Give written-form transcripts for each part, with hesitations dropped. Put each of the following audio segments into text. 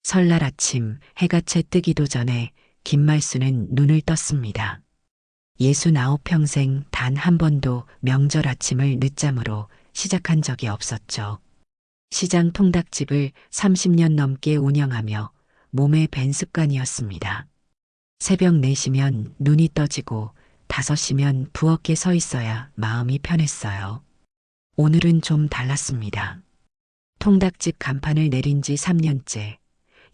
설날 아침 해가 채 뜨기도 전에 김말수는 눈을 떴습니다. 69평생 단 한 번도 명절 아침을 늦잠으로 시작한 적이 없었죠. 시장 통닭집을 30년 넘게 운영하며 몸에 밴 습관이었습니다. 새벽 4시면 눈이 떠지고 5시면 부엌에 서 있어야 마음이 편했어요. 오늘은 좀 달랐습니다. 통닭집 간판을 내린 지 3년째.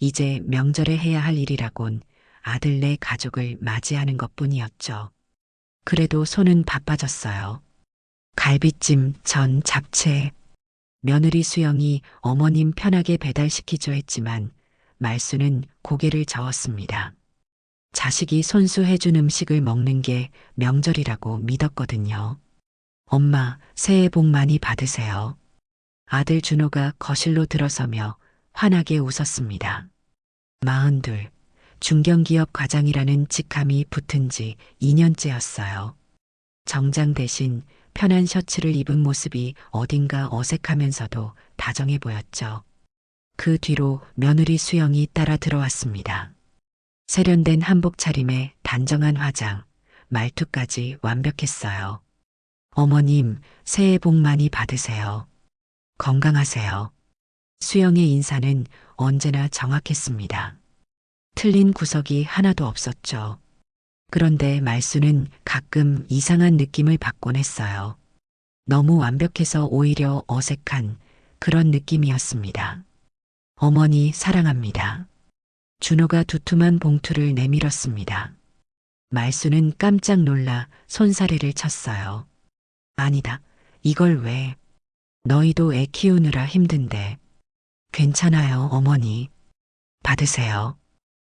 이제 명절에 해야 할 일이라곤 아들네 가족을 맞이하는 것뿐이었죠. 그래도 손은 바빠졌어요. 갈비찜, 전, 잡채. 며느리 수영이 어머님 편하게 배달시키죠 했지만 말수는 고개를 저었습니다. 자식이 손수 해준 음식을 먹는 게 명절이라고 믿었거든요. 엄마, 새해 복 많이 받으세요. 아들 준호가 거실로 들어서며 환하게 웃었습니다. 42, 중견기업 과장이라는 직함이 붙은 지 2년째였어요. 정장 대신 편한 셔츠를 입은 모습이 어딘가 어색하면서도 다정해 보였죠. 그 뒤로 며느리 수영이 따라 들어왔습니다. 세련된 한복 차림에 단정한 화장, 말투까지 완벽했어요. 어머님, 새해 복 많이 받으세요. 건강하세요. 수영의 인사는 언제나 정확했습니다. 틀린 구석이 하나도 없었죠. 그런데 말수는 가끔 이상한 느낌을 받곤 했어요. 너무 완벽해서 오히려 어색한 그런 느낌이었습니다. 어머니 사랑합니다. 준호가 두툼한 봉투를 내밀었습니다. 말수는 깜짝 놀라 손사래를 쳤어요. 아니다. 이걸 왜? 너희도 애 키우느라 힘든데. 괜찮아요, 어머니. 받으세요.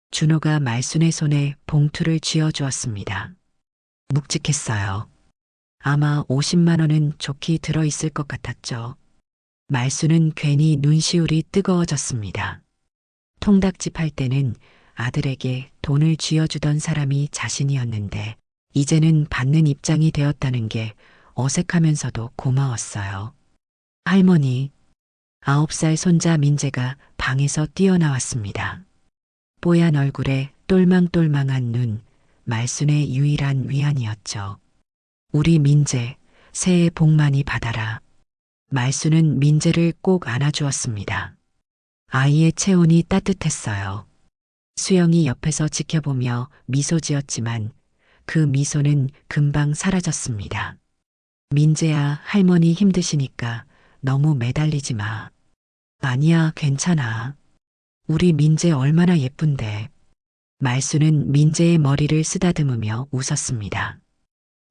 준호가 말순의 손에 봉투를 쥐어주었습니다. 묵직했어요. 아마 50만 원은 좋게 들어있을 것 같았죠. 말순은 괜히 눈시울이 뜨거워졌습니다. 통닭집 할 때는 아들에게 돈을 쥐어주던 사람이 자신이었는데 이제는 받는 입장이 되었다는 게 어색하면서도 고마웠어요. 할머니, 9살 손자 민재가 방에서 뛰어나왔습니다. 뽀얀 얼굴에 똘망똘망한 눈, 말순의 유일한 위안이었죠. 우리 민재, 새해 복 많이 받아라. 말순은 민재를 꼭 안아주었습니다. 아이의 체온이 따뜻했어요. 수영이 옆에서 지켜보며 미소 지었지만 그 미소는 금방 사라졌습니다. 민재야, 할머니 힘드시니까 너무 매달리지 마. 아니야, 괜찮아. 우리 민재 얼마나 예쁜데. 말수는 민재의 머리를 쓰다듬으며 웃었습니다.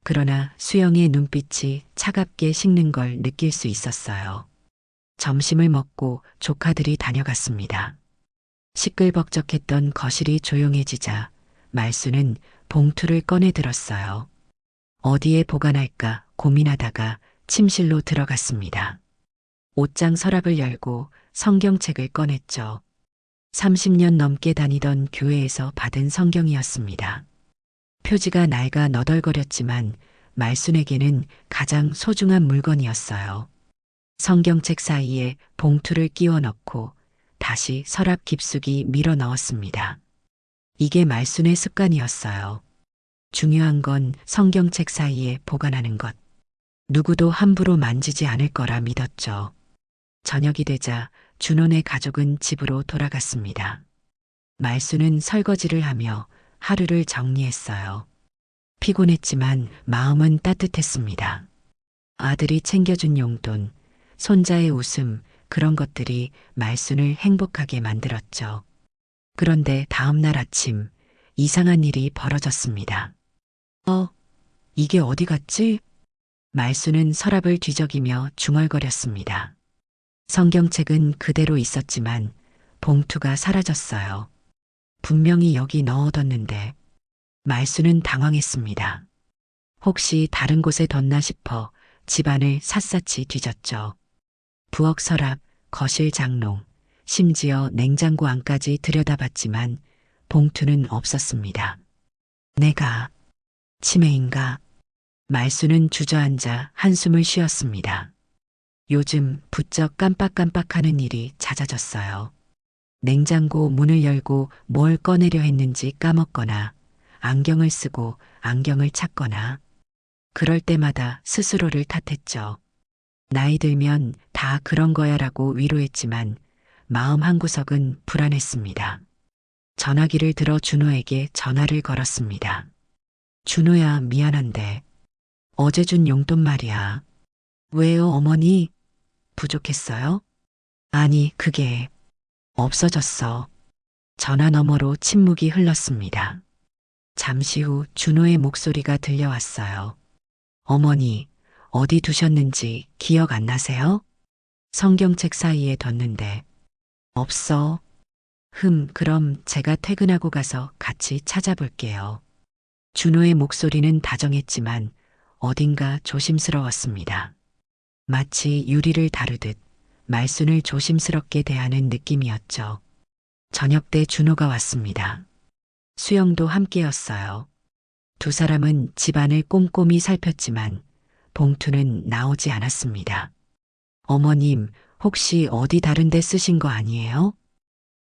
그러나 수영의 눈빛이 차갑게 식는 걸 느낄 수 있었어요. 점심을 먹고 조카들이 다녀갔습니다. 시끌벅적했던 거실이 조용해지자 말수는 봉투를 꺼내 들었어요. 어디에 보관할까 고민하다가 침실로 들어갔습니다. 옷장 서랍을 열고 성경책을 꺼냈죠. 30년 넘게 다니던 교회에서 받은 성경이었습니다. 표지가 낡아 너덜거렸지만 말순에게는 가장 소중한 물건이었어요. 성경책 사이에 봉투를 끼워 넣고 다시 서랍 깊숙이 밀어 넣었습니다. 이게 말순의 습관이었어요. 중요한 건 성경책 사이에 보관하는 것. 누구도 함부로 만지지 않을 거라 믿었죠. 저녁이 되자 준호네 가족은 집으로 돌아갔습니다. 말수는 설거지를 하며 하루를 정리했어요. 피곤했지만 마음은 따뜻했습니다. 아들이 챙겨준 용돈, 손자의 웃음, 그런 것들이 말순을 행복하게 만들었죠. 그런데 다음 날 아침 이상한 일이 벌어졌습니다. 이게 어디 갔지? 말수는 서랍을 뒤적이며 중얼거렸습니다. 성경책은 그대로 있었지만 봉투가 사라졌어요. 분명히 여기 넣어뒀는데 말수는 당황했습니다. 혹시 다른 곳에 뒀나 싶어 집안을 샅샅이 뒤졌죠. 부엌 서랍, 거실 장롱, 심지어 냉장고 안까지 들여다봤지만 봉투는 없었습니다. 내가 치매인가? 말수는 주저앉아 한숨을 쉬었습니다. 요즘 부쩍 깜빡깜빡하는 일이 잦아졌어요. 냉장고 문을 열고 뭘 꺼내려 했는지 까먹거나 안경을 쓰고 안경을 찾거나 그럴 때마다 스스로를 탓했죠. 나이 들면 다 그런 거야라고 위로했지만 마음 한구석은 불안했습니다. 전화기를 들어 준호에게 전화를 걸었습니다. 준호야, 미안한데 어제 준 용돈 말이야. 왜요, 어머니? 부족했어요? 아니, 그게 없어졌어. 전화 너머로 침묵이 흘렀습니다. 잠시 후 준호의 목소리가 들려왔어요. 어머니, 어디 두셨는지 기억 안 나세요? 성경책 사이에 뒀는데. 없어. 그럼 제가 퇴근하고 가서 같이 찾아볼게요. 준호의 목소리는 다정했지만 어딘가 조심스러웠습니다. 마치 유리를 다루듯 말순을 조심스럽게 대하는 느낌이었죠. 저녁 때 준호가 왔습니다. 수영도 함께였어요. 두 사람은 집안을 꼼꼼히 살폈지만 봉투는 나오지 않았습니다. 어머님, 혹시 어디 다른 데 쓰신 거 아니에요?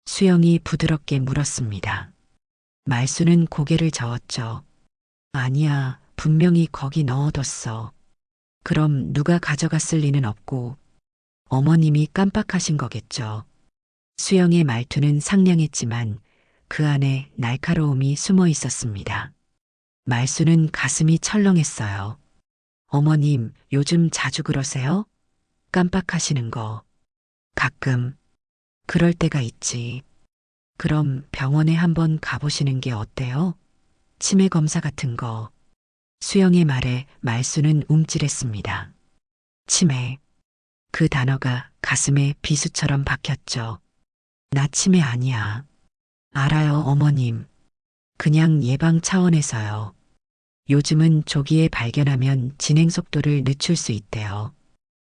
수영이 부드럽게 물었습니다. 말수는 고개를 저었죠. 아니야, 분명히 거기 넣어뒀어. 그럼 누가 가져갔을 리는 없고 어머님이 깜빡하신 거겠죠. 수영의 말투는 상냥했지만 그 안에 날카로움이 숨어 있었습니다. 말수는 가슴이 철렁했어요. 어머님, 요즘 자주 그러세요? 깜빡하시는 거. 가끔. 그럴 때가 있지. 그럼 병원에 한번 가보시는 게 어때요? 치매 검사 같은 거. 수영의 말에 말수는 움찔했습니다. 치매. 그 단어가 가슴에 비수처럼 박혔죠. 나 치매 아니야. 알아요, 어머님. 그냥 예방 차원에서요. 요즘은 조기에 발견하면 진행 속도를 늦출 수 있대요.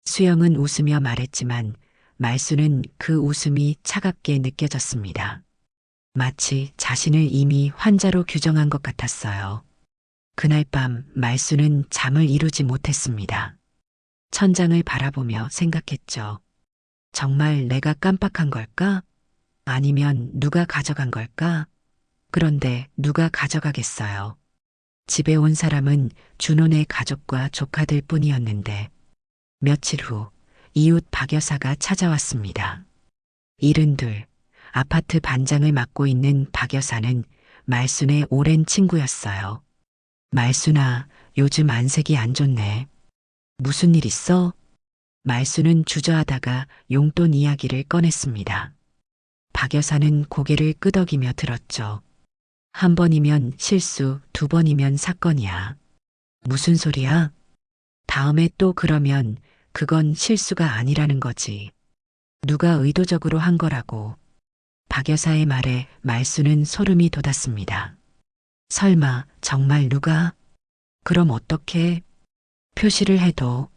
수영은 웃으며 말했지만 말수는 그 웃음이 차갑게 느껴졌습니다. 마치 자신을 이미 환자로 규정한 것 같았어요. 그날 밤 말수는 잠을 이루지 못했습니다. 천장을 바라보며 생각했죠. 정말 내가 깜빡한 걸까? 아니면 누가 가져간 걸까? 그런데 누가 가져가겠어요. 집에 온 사람은 준호네 가족과 조카들 뿐이었는데 며칠 후 이웃 박 여사가 찾아왔습니다. 72 아파트 반장을 맡고 있는 박 여사는 말순의 오랜 친구였어요. 말순아, 요즘 안색이 안 좋네. 무슨 일 있어? 말순은 주저하다가 용돈 이야기를 꺼냈습니다. 박 여사는 고개를 끄덕이며 들었죠. 한 번이면 실수, 두 번이면 사건이야. 무슨 소리야? 다음에 또 그러면 그건 실수가 아니라는 거지. 누가 의도적으로 한 거라고. 박 여사의 말에 말수는 소름이 돋았습니다. 설마 정말 누가? 그럼 어떻게? 표시를 해도.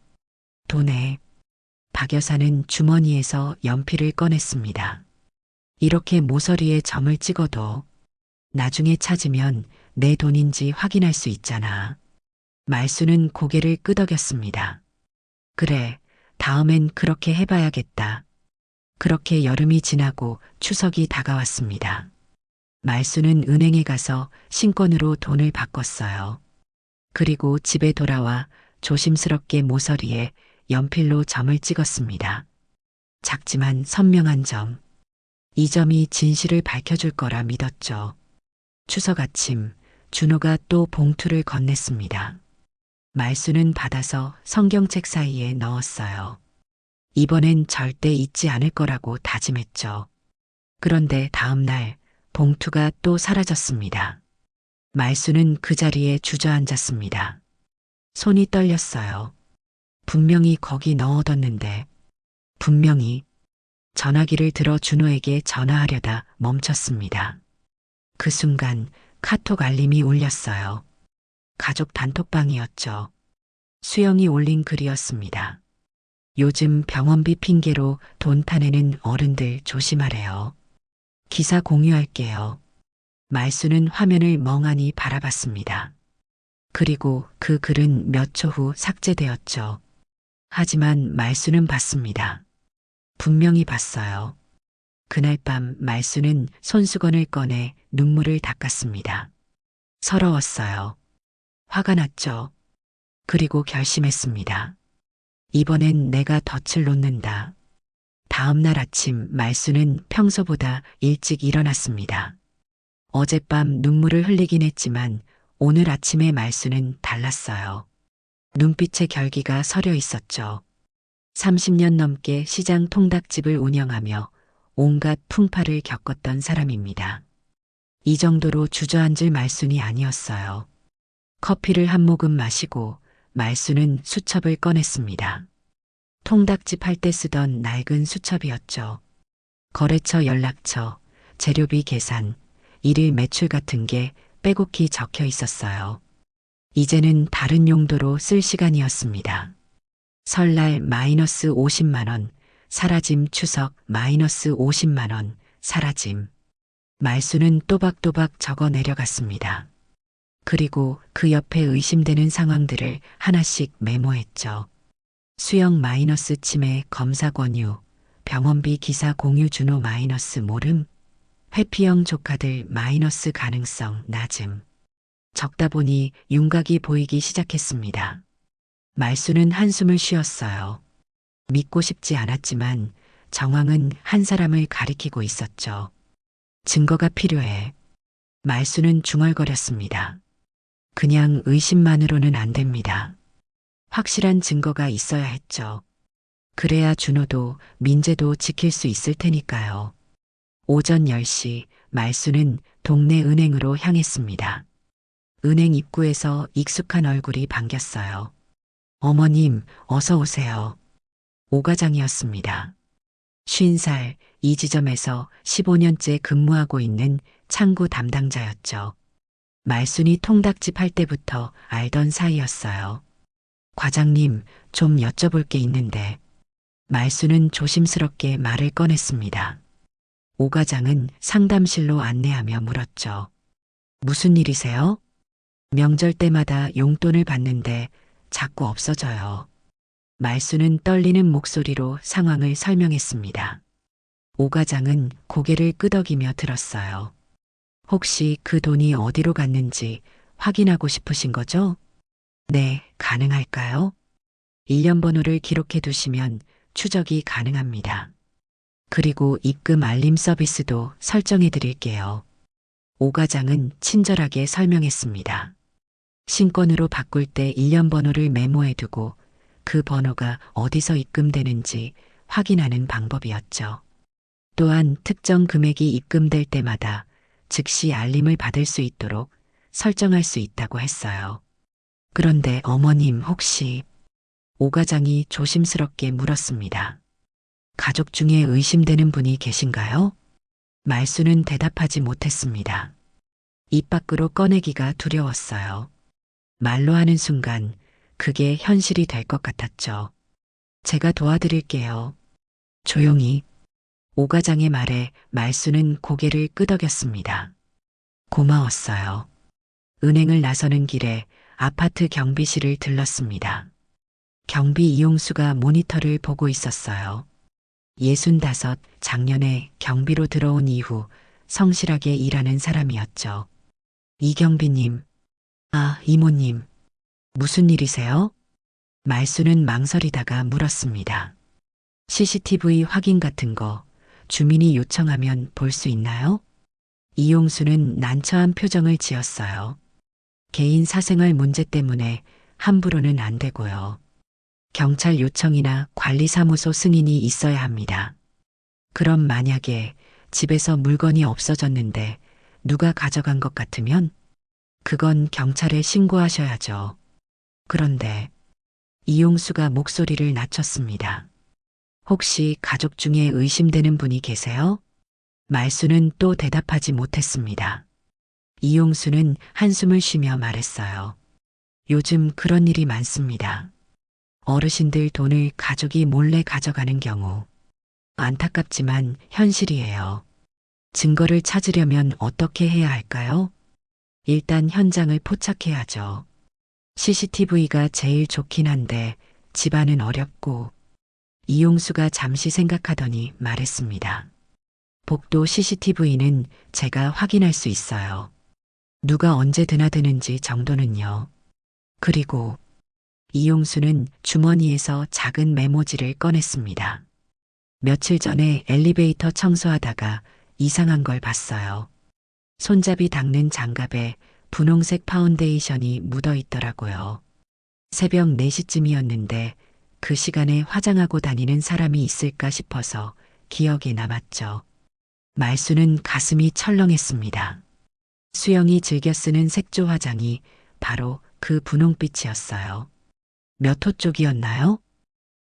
돈에. 박 여사는 주머니에서 연필을 꺼냈습니다. 이렇게 모서리에 점을 찍어도 나중에 찾으면 내 돈인지 확인할 수 있잖아. 말수는 고개를 끄덕였습니다. 그래, 다음엔 그렇게 해봐야겠다. 그렇게 여름이 지나고 추석이 다가왔습니다. 말수는 은행에 가서 신권으로 돈을 바꿨어요. 그리고 집에 돌아와 조심스럽게 모서리에 연필로 점을 찍었습니다. 작지만 선명한 점. 이 점이 진실을 밝혀줄 거라 믿었죠. 추석 아침, 준호가 또 봉투를 건넸습니다. 말수는 받아서 성경책 사이에 넣었어요. 이번엔 절대 잊지 않을 거라고 다짐했죠. 그런데 다음 날 봉투가 또 사라졌습니다. 말수는 그 자리에 주저앉았습니다. 손이 떨렸어요. 분명히 거기 넣어뒀는데, 분명히 전화기를 들어 준호에게 전화하려다 멈췄습니다. 그 순간 카톡 알림이 울렸어요. 가족 단톡방이었죠. 수영이 올린 글이었습니다. 요즘 병원비 핑계로 돈 타내는 어른들 조심하래요. 기사 공유할게요. 말수는 화면을 멍하니 바라봤습니다. 그리고 그 글은 몇 초 후 삭제되었죠. 하지만 말수는 봤습니다. 분명히 봤어요. 그날 밤 말수는 손수건을 꺼내 눈물을 닦았습니다. 서러웠어요. 화가 났죠. 그리고 결심했습니다. 이번엔 내가 덫을 놓는다. 다음 날 아침 말수는 평소보다 일찍 일어났습니다. 어젯밤 눈물을 흘리긴 했지만 오늘 아침의 말수는 달랐어요. 눈빛에 결기가 서려 있었죠. 30년 넘게 시장 통닭집을 운영하며 온갖 풍파를 겪었던 사람입니다. 이 정도로 주저앉을 말순이 아니었어요. 커피를 한 모금 마시고 말수는 수첩을 꺼냈습니다. 통닭집 할 때 쓰던 낡은 수첩이었죠. 거래처 연락처, 재료비 계산, 일일 매출 같은 게 빼곡히 적혀 있었어요. 이제는 다른 용도로 쓸 시간이었습니다. 설날 마이너스 50만 원, 사라짐 추석 마이너스 50만 원, 사라짐. 말수는 또박또박 적어 내려갔습니다. 그리고 그 옆에 의심되는 상황들을 하나씩 메모했죠. 수영 마이너스 치매 검사 권유, 병원비 기사 공유 준호 마이너스 모름, 회피형 조카들 마이너스 가능성 낮음. 적다 보니 윤곽이 보이기 시작했습니다. 말수는 한숨을 쉬었어요. 믿고 싶지 않았지만 정황은 한 사람을 가리키고 있었죠. 증거가 필요해. 말수는 중얼거렸습니다. 그냥 의심만으로는 안 됩니다. 확실한 증거가 있어야 했죠. 그래야 준호도 민재도 지킬 수 있을 테니까요. 오전 10시 말수는 동네 은행으로 향했습니다. 은행 입구에서 익숙한 얼굴이 반겼어요. 어머님, 어서 오세요. 오 과장이었습니다. 50살, 이 지점에서 15년째 근무하고 있는 창구 담당자였죠. 말순이 통닭집 할 때부터 알던 사이였어요. 과장님, 좀 여쭤볼 게 있는데. 말수는 조심스럽게 말을 꺼냈습니다. 오 과장은 상담실로 안내하며 물었죠. 무슨 일이세요? 명절 때마다 용돈을 받는데 자꾸 없어져요. 말수는 떨리는 목소리로 상황을 설명했습니다. 오 과장은 고개를 끄덕이며 들었어요. 혹시 그 돈이 어디로 갔는지 확인하고 싶으신 거죠? 네, 가능할까요? 일련 번호를 기록해 두시면 추적이 가능합니다. 그리고 입금 알림 서비스도 설정해 드릴게요. 오 과장은 친절하게 설명했습니다. 신권으로 바꿀 때 일련 번호를 메모해 두고 그 번호가 어디서 입금되는지 확인하는 방법이었죠. 또한 특정 금액이 입금될 때마다 즉시 알림을 받을 수 있도록 설정할 수 있다고 했어요. 그런데 어머님 혹시 오 과장이 조심스럽게 물었습니다. 가족 중에 의심되는 분이 계신가요? 말수는 대답하지 못했습니다. 입 밖으로 꺼내기가 두려웠어요. 말로 하는 순간 그게 현실이 될 것 같았죠. 제가 도와드릴게요. 조용히. 오 과장의 말에 말수는 고개를 끄덕였습니다. 고마웠어요. 은행을 나서는 길에 아파트 경비실을 들렀습니다. 경비 이용수가 모니터를 보고 있었어요. 65, 작년에 경비로 들어온 이후 성실하게 일하는 사람이었죠. 이경비님. 아, 이모님. 무슨 일이세요? 말수는 망설이다가 물었습니다. CCTV 확인 같은 거 주민이 요청하면 볼 수 있나요? 이용수는 난처한 표정을 지었어요. 개인 사생활 문제 때문에 함부로는 안 되고요. 경찰 요청이나 관리사무소 승인이 있어야 합니다. 그럼 만약에 집에서 물건이 없어졌는데 누가 가져간 것 같으면 그건 경찰에 신고하셔야죠. 그런데 이용수가 목소리를 낮췄습니다. 혹시 가족 중에 의심되는 분이 계세요? 말수는 또 대답하지 못했습니다. 이용수는 한숨을 쉬며 말했어요. 요즘 그런 일이 많습니다. 어르신들 돈을 가족이 몰래 가져가는 경우. 안타깝지만 현실이에요. 증거를 찾으려면 어떻게 해야 할까요? 일단 현장을 포착해야죠. CCTV가 제일 좋긴 한데 집안은 어렵고. 이용수가 잠시 생각하더니 말했습니다. 복도 CCTV는 제가 확인할 수 있어요. 누가 언제 드나드는지 정도는요. 그리고 이용수는 주머니에서 작은 메모지를 꺼냈습니다. 며칠 전에 엘리베이터 청소하다가 이상한 걸 봤어요. 손잡이 닦는 장갑에 분홍색 파운데이션이 묻어 있더라고요. 새벽 4시쯤이었는데 그 시간에 화장하고 다니는 사람이 있을까 싶어서 기억에 남았죠. 말수는 가슴이 철렁했습니다. 수영이 즐겨 쓰는 색조 화장이 바로 그 분홍빛이었어요. 몇 호 쪽이었나요?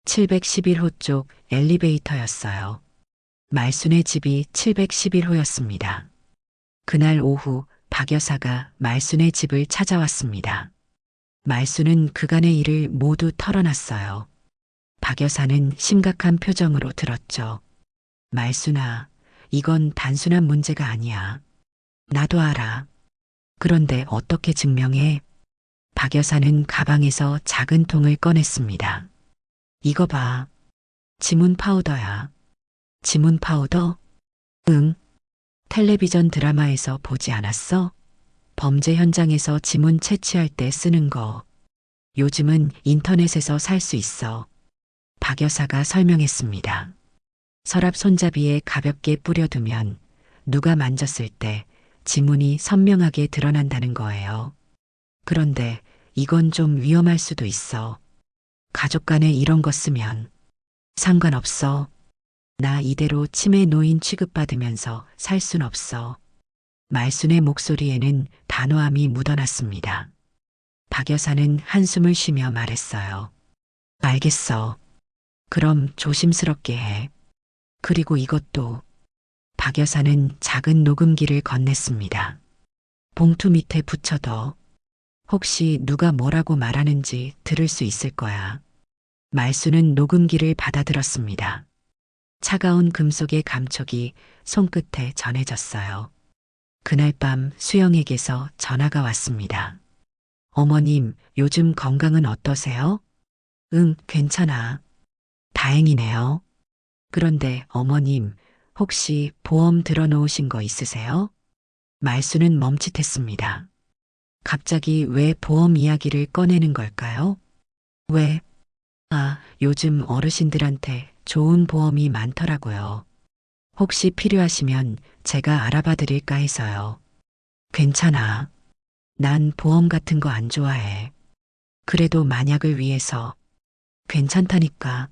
711호 쪽 엘리베이터였어요. 말순의 집이 711호였습니다. 그날 오후 박 여사가 말순의 집을 찾아왔습니다. 말순은 그간의 일을 모두 털어놨어요. 박 여사는 심각한 표정으로 들었죠. 말순아, 이건 단순한 문제가 아니야. 나도 알아. 그런데 어떻게 증명해? 박 여사는 가방에서 작은 통을 꺼냈습니다. 이거 봐. 지문 파우더야. 지문 파우더? 응. 텔레비전 드라마에서 보지 않았어? 범죄 현장에서 지문 채취할 때 쓰는 거. 요즘은 인터넷에서 살 수 있어. 박 여사가 설명했습니다. 서랍 손잡이에 가볍게 뿌려두면 누가 만졌을 때 지문이 선명하게 드러난다는 거예요. 그런데 이건 좀 위험할 수도 있어. 가족 간에 이런 거 쓰면 상관없어. 나 이대로 치매 노인 취급받으면서 살 순 없어. 말순의 목소리에는 단호함이 묻어났습니다. 박 여사는 한숨을 쉬며 말했어요. 알겠어. 그럼 조심스럽게 해. 그리고 이것도. 박 여사는 작은 녹음기를 건넸습니다. 봉투 밑에 붙여둬. 혹시 누가 뭐라고 말하는지 들을 수 있을 거야. 말수는 녹음기를 받아들었습니다. 차가운 금속의 감촉이 손끝에 전해졌어요. 그날 밤 수영에게서 전화가 왔습니다. 어머님, 요즘 건강은 어떠세요? 응, 괜찮아. 다행이네요. 그런데 어머님, 혹시 보험 들어놓으신 거 있으세요? 말수는 멈칫했습니다. 갑자기 왜 보험 이야기를 꺼내는 걸까요? 왜? 아, 요즘 어르신들한테 좋은 보험이 많더라고요. 혹시 필요하시면 제가 알아봐 드릴까 해서요. 괜찮아. 난 보험 같은 거 안 좋아해. 그래도 만약을 위해서. 괜찮다니까.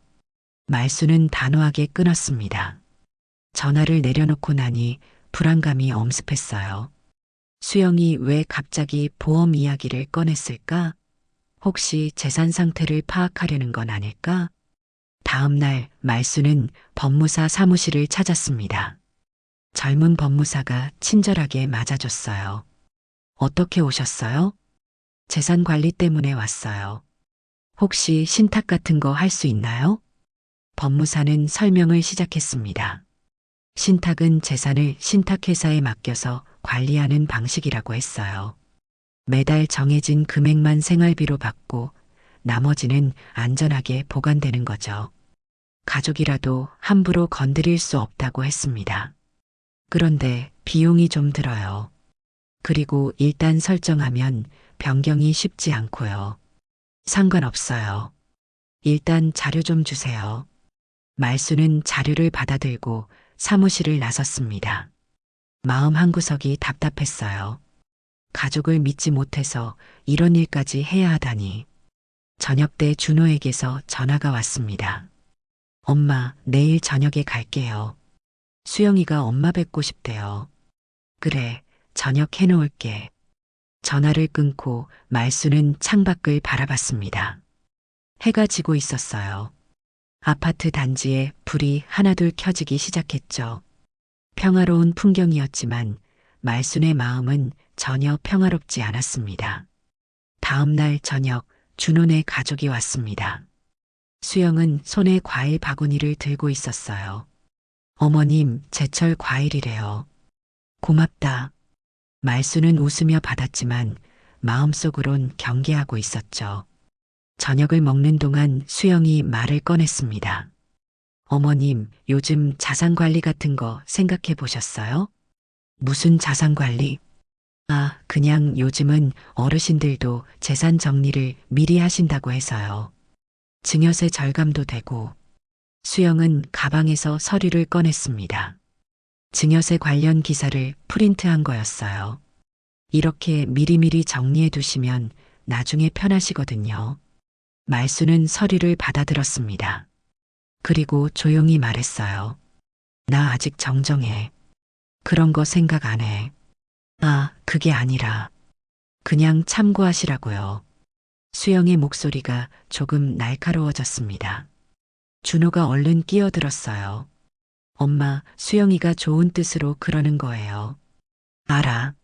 말수는 단호하게 끊었습니다. 전화를 내려놓고 나니 불안감이 엄습했어요. 수영이 왜 갑자기 보험 이야기를 꺼냈을까? 혹시 재산 상태를 파악하려는 건 아닐까? 다음 날 말수는 법무사 사무실을 찾았습니다. 젊은 법무사가 친절하게 맞아줬어요. 어떻게 오셨어요? 재산 관리 때문에 왔어요. 혹시 신탁 같은 거 할 수 있나요? 법무사는 설명을 시작했습니다. 신탁은 재산을 신탁회사에 맡겨서 관리하는 방식이라고 했어요. 매달 정해진 금액만 생활비로 받고 나머지는 안전하게 보관되는 거죠. 가족이라도 함부로 건드릴 수 없다고 했습니다. 그런데 비용이 좀 들어요. 그리고 일단 설정하면 변경이 쉽지 않고요. 상관없어요. 일단 자료 좀 주세요. 말수는 자료를 받아들고 사무실을 나섰습니다. 마음 한구석이 답답했어요. 가족을 믿지 못해서 이런 일까지 해야 하다니. 저녁 때 준호에게서 전화가 왔습니다. 엄마, 내일 저녁에 갈게요. 수영이가 엄마 뵙고 싶대요. 그래, 저녁 해놓을게. 전화를 끊고 말수는 창밖을 바라봤습니다. 해가 지고 있었어요. 아파트 단지에 불이 하나둘 켜지기 시작했죠. 평화로운 풍경이었지만 말순의 마음은 전혀 평화롭지 않았습니다. 다음 날 저녁 준호네 가족이 왔습니다. 수영은 손에 과일 바구니를 들고 있었어요. 어머님, 제철 과일이래요. 고맙다. 말수는 웃으며 받았지만 마음속으론 경계하고 있었죠. 저녁을 먹는 동안 수영이 말을 꺼냈습니다. 어머님, 요즘 자산 관리 같은 거 생각해 보셨어요? 무슨 자산 관리? 아, 그냥 요즘은 어르신들도 재산 정리를 미리 하신다고 해서요. 증여세 절감도 되고. 수영은 가방에서 서류를 꺼냈습니다. 증여세 관련 기사를 프린트한 거였어요. 이렇게 미리미리 정리해 두시면 나중에 편하시거든요. 말수는 서류를 받아들었습니다. 그리고 조용히 말했어요. 나 아직 정정해. 그런 거 생각 안 해. 아, 그게 아니라 그냥 참고하시라고요. 수영의 목소리가 조금 날카로워졌습니다. 준호가 얼른 끼어들었어요. 엄마, 수영이가 좋은 뜻으로 그러는 거예요. 알아.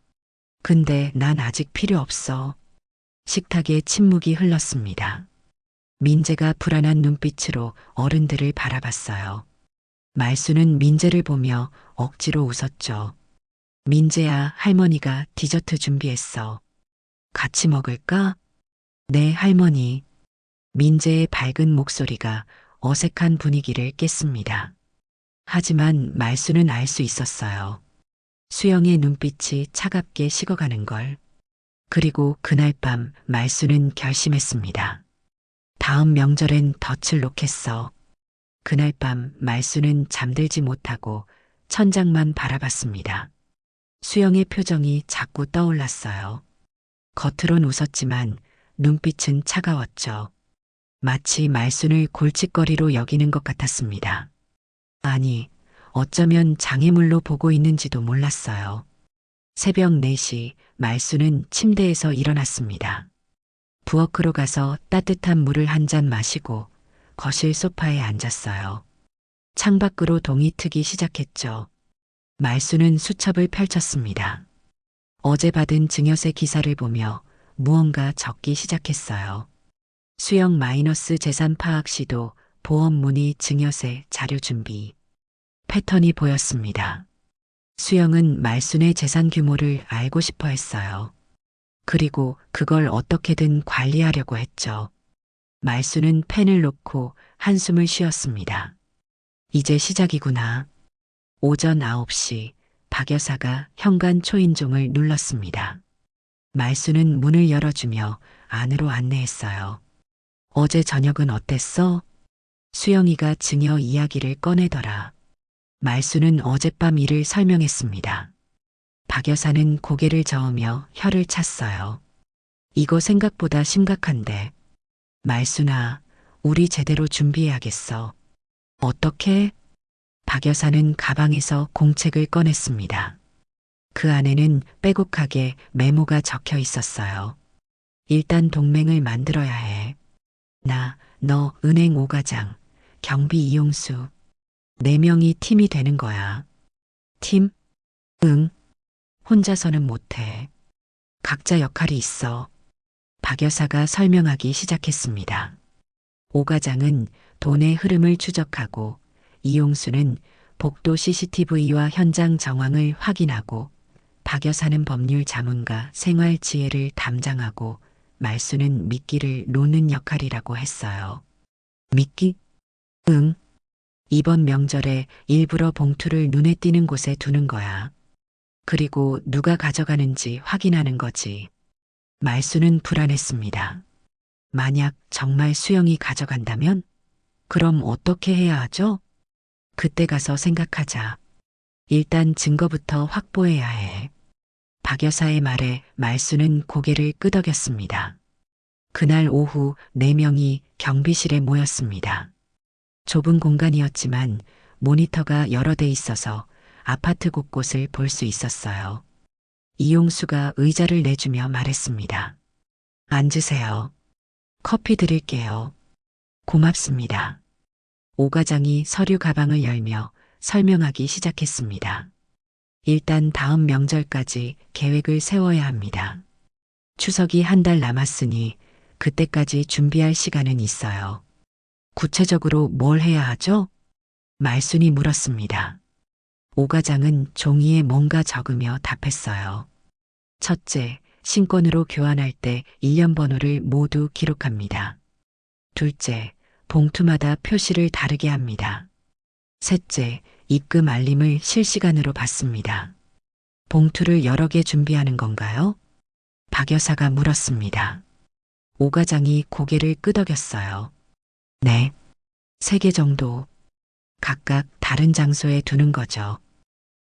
근데 난 아직 필요 없어. 식탁에 침묵이 흘렀습니다. 민재가 불안한 눈빛으로 어른들을 바라봤어요. 말수는 민재를 보며 억지로 웃었죠. 민재야, 할머니가 디저트 준비했어. 같이 먹을까? 네, 할머니. 민재의 밝은 목소리가 어색한 분위기를 깼습니다. 하지만 말수는 알 수 있었어요. 수영의 눈빛이 차갑게 식어가는 걸. 그리고 그날 밤 말수는 결심했습니다. 다음 명절엔 덫을 놓겠어. 그날 밤 말수는 잠들지 못하고 천장만 바라봤습니다. 수영의 표정이 자꾸 떠올랐어요. 겉으론 웃었지만 눈빛은 차가웠죠. 마치 말순을 골칫거리로 여기는 것 같았습니다. 아니, 어쩌면 장애물로 보고 있는지도 몰랐어요. 새벽 4시 말순은 침대에서 일어났습니다. 부엌으로 가서 따뜻한 물을 한 잔 마시고 거실 소파에 앉았어요. 창밖으로 동이 트기 시작했죠. 말순은 수첩을 펼쳤습니다. 어제 받은 증여세 기사를 보며 무언가 적기 시작했어요. 수영 마이너스 재산 파악 시도, 보험 문의 증여세 자료 준비. 패턴이 보였습니다. 수영은 말순의 재산 규모를 알고 싶어 했어요. 그리고 그걸 어떻게든 관리하려고 했죠. 말순은 펜을 놓고 한숨을 쉬었습니다. 이제 시작이구나. 오전 9시 박 여사가 현관 초인종을 눌렀습니다. 말순은 문을 열어주며 안으로 안내했어요. 어제 저녁은 어땠어? 수영이가 증여 이야기를 꺼내더라. 말순은 어젯밤 일을 설명했습니다. 박 여사는 고개를 저으며 혀를 찼어요. 이거 생각보다 심각한데. 말순아, 우리 제대로 준비해야겠어. 어떻게? 박 여사는 가방에서 공책을 꺼냈습니다. 그 안에는 빼곡하게 메모가 적혀 있었어요. 일단 동맹을 만들어야 해. 너, 은행 5가장, 경비 이용수. 4명이 팀이 되는 거야. 팀? 응. 혼자서는 못해. 각자 역할이 있어. 박 여사가 설명하기 시작했습니다. 5가장은 돈의 흐름을 추적하고, 이용수는 복도 CCTV와 현장 정황을 확인하고, 박 여사는 법률 자문과 생활 지혜를 담당하고, 말수는 미끼를 놓는 역할이라고 했어요. 미끼? 응. 이번 명절에 일부러 봉투를 눈에 띄는 곳에 두는 거야. 그리고 누가 가져가는지 확인하는 거지. 말수는 불안했습니다. 만약 정말 수영이 가져간다면? 그럼 어떻게 해야 하죠? 그때 가서 생각하자. 일단 증거부터 확보해야 해. 박 여사의 말에 말수는 고개를 끄덕였습니다. 그날 오후 4명이 경비실에 모였습니다. 좁은 공간이었지만 모니터가 여러 대 있어서 아파트 곳곳을 볼 수 있었어요. 이용수가 의자를 내주며 말했습니다. 앉으세요. 커피 드릴게요. 고맙습니다. 5가장이 서류 가방을 열며 설명하기 시작했습니다. 일단 다음 명절까지 계획을 세워야 합니다. 추석이 한 달 남았으니 그때까지 준비할 시간은 있어요. 구체적으로 뭘 해야 하죠? 말순이 물었습니다. 5가장은 종이에 뭔가 적으며 답했어요. 첫째, 신권으로 교환할 때 1년 번호를 모두 기록합니다. 둘째, 봉투마다 표시를 다르게 합니다. 셋째, 입금 알림을 실시간으로 받습니다. 봉투를 여러 개 준비하는 건가요? 박 여사가 물었습니다. 오 과장이 고개를 끄덕였어요. 네, 3개 정도 각각 다른 장소에 두는 거죠.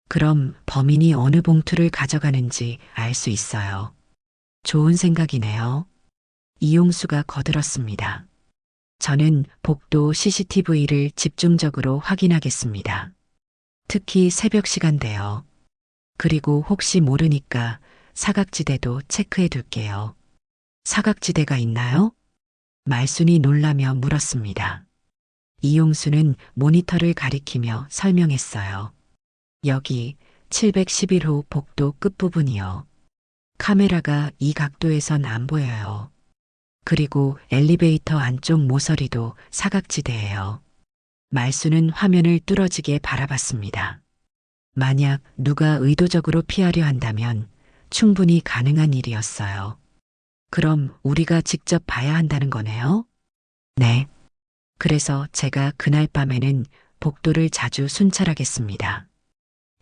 그럼 범인이 어느 봉투를 가져가는지 알 수 있어요. 좋은 생각이네요. 이용수가 거들었습니다. 저는 복도 CCTV를 집중적으로 확인하겠습니다. 특히 새벽 시간대요. 그리고 혹시 모르니까 사각지대도 체크해 둘게요. 사각지대가 있나요? 말순이 놀라며 물었습니다. 이용수는 모니터를 가리키며 설명했어요. 여기 711호 복도 끝부분이요. 카메라가 이 각도에선 안 보여요. 그리고 엘리베이터 안쪽 모서리도 사각지대예요. 말수는 화면을 뚫어지게 바라봤습니다. 만약 누가 의도적으로 피하려 한다면 충분히 가능한 일이었어요. 그럼 우리가 직접 봐야 한다는 거네요? 네. 그래서 제가 그날 밤에는 복도를 자주 순찰하겠습니다.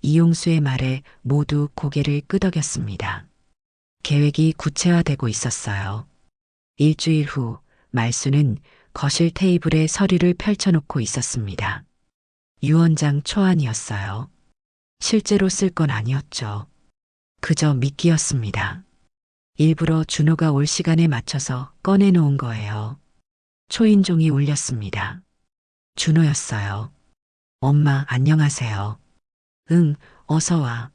이용수의 말에 모두 고개를 끄덕였습니다. 계획이 구체화되고 있었어요. 일주일 후 말수는 거실 테이블에 서류를 펼쳐놓고 있었습니다. 유언장 초안이었어요. 실제로 쓸 건 아니었죠. 그저 미끼였습니다. 일부러 준호가 올 시간에 맞춰서 꺼내놓은 거예요. 초인종이 울렸습니다. 준호였어요. 엄마, 안녕하세요. 응, 어서 와.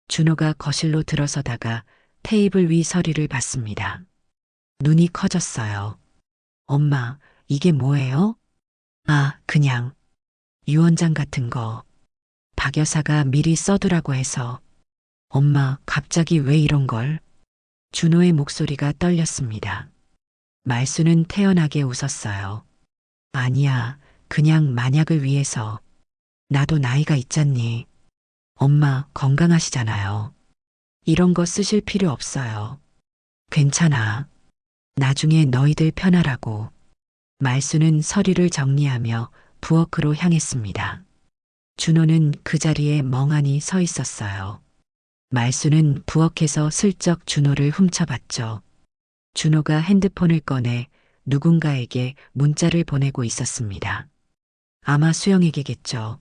준호가 거실로 들어서다가 테이블 위 서류를 봤습니다. 눈이 커졌어요. 엄마, 이게 뭐예요? 아, 그냥 유언장 같은 거. 박 여사가 미리 써두라고 해서. 엄마, 갑자기 왜 이런 걸? 준호의 목소리가 떨렸습니다. 말수는 태연하게 웃었어요. 아니야, 그냥 만약을 위해서. 나도 나이가 있잖니. 엄마, 건강하시잖아요. 이런 거 쓰실 필요 없어요. 괜찮아. 나중에 너희들 편하라고. 말수는 서류를 정리하며 부엌으로 향했습니다. 준호는 그 자리에 멍하니 서 있었어요. 말수는 부엌에서 슬쩍 준호를 훔쳐봤죠. 준호가 핸드폰을 꺼내 누군가에게 문자를 보내고 있었습니다. 아마 수영에게겠죠.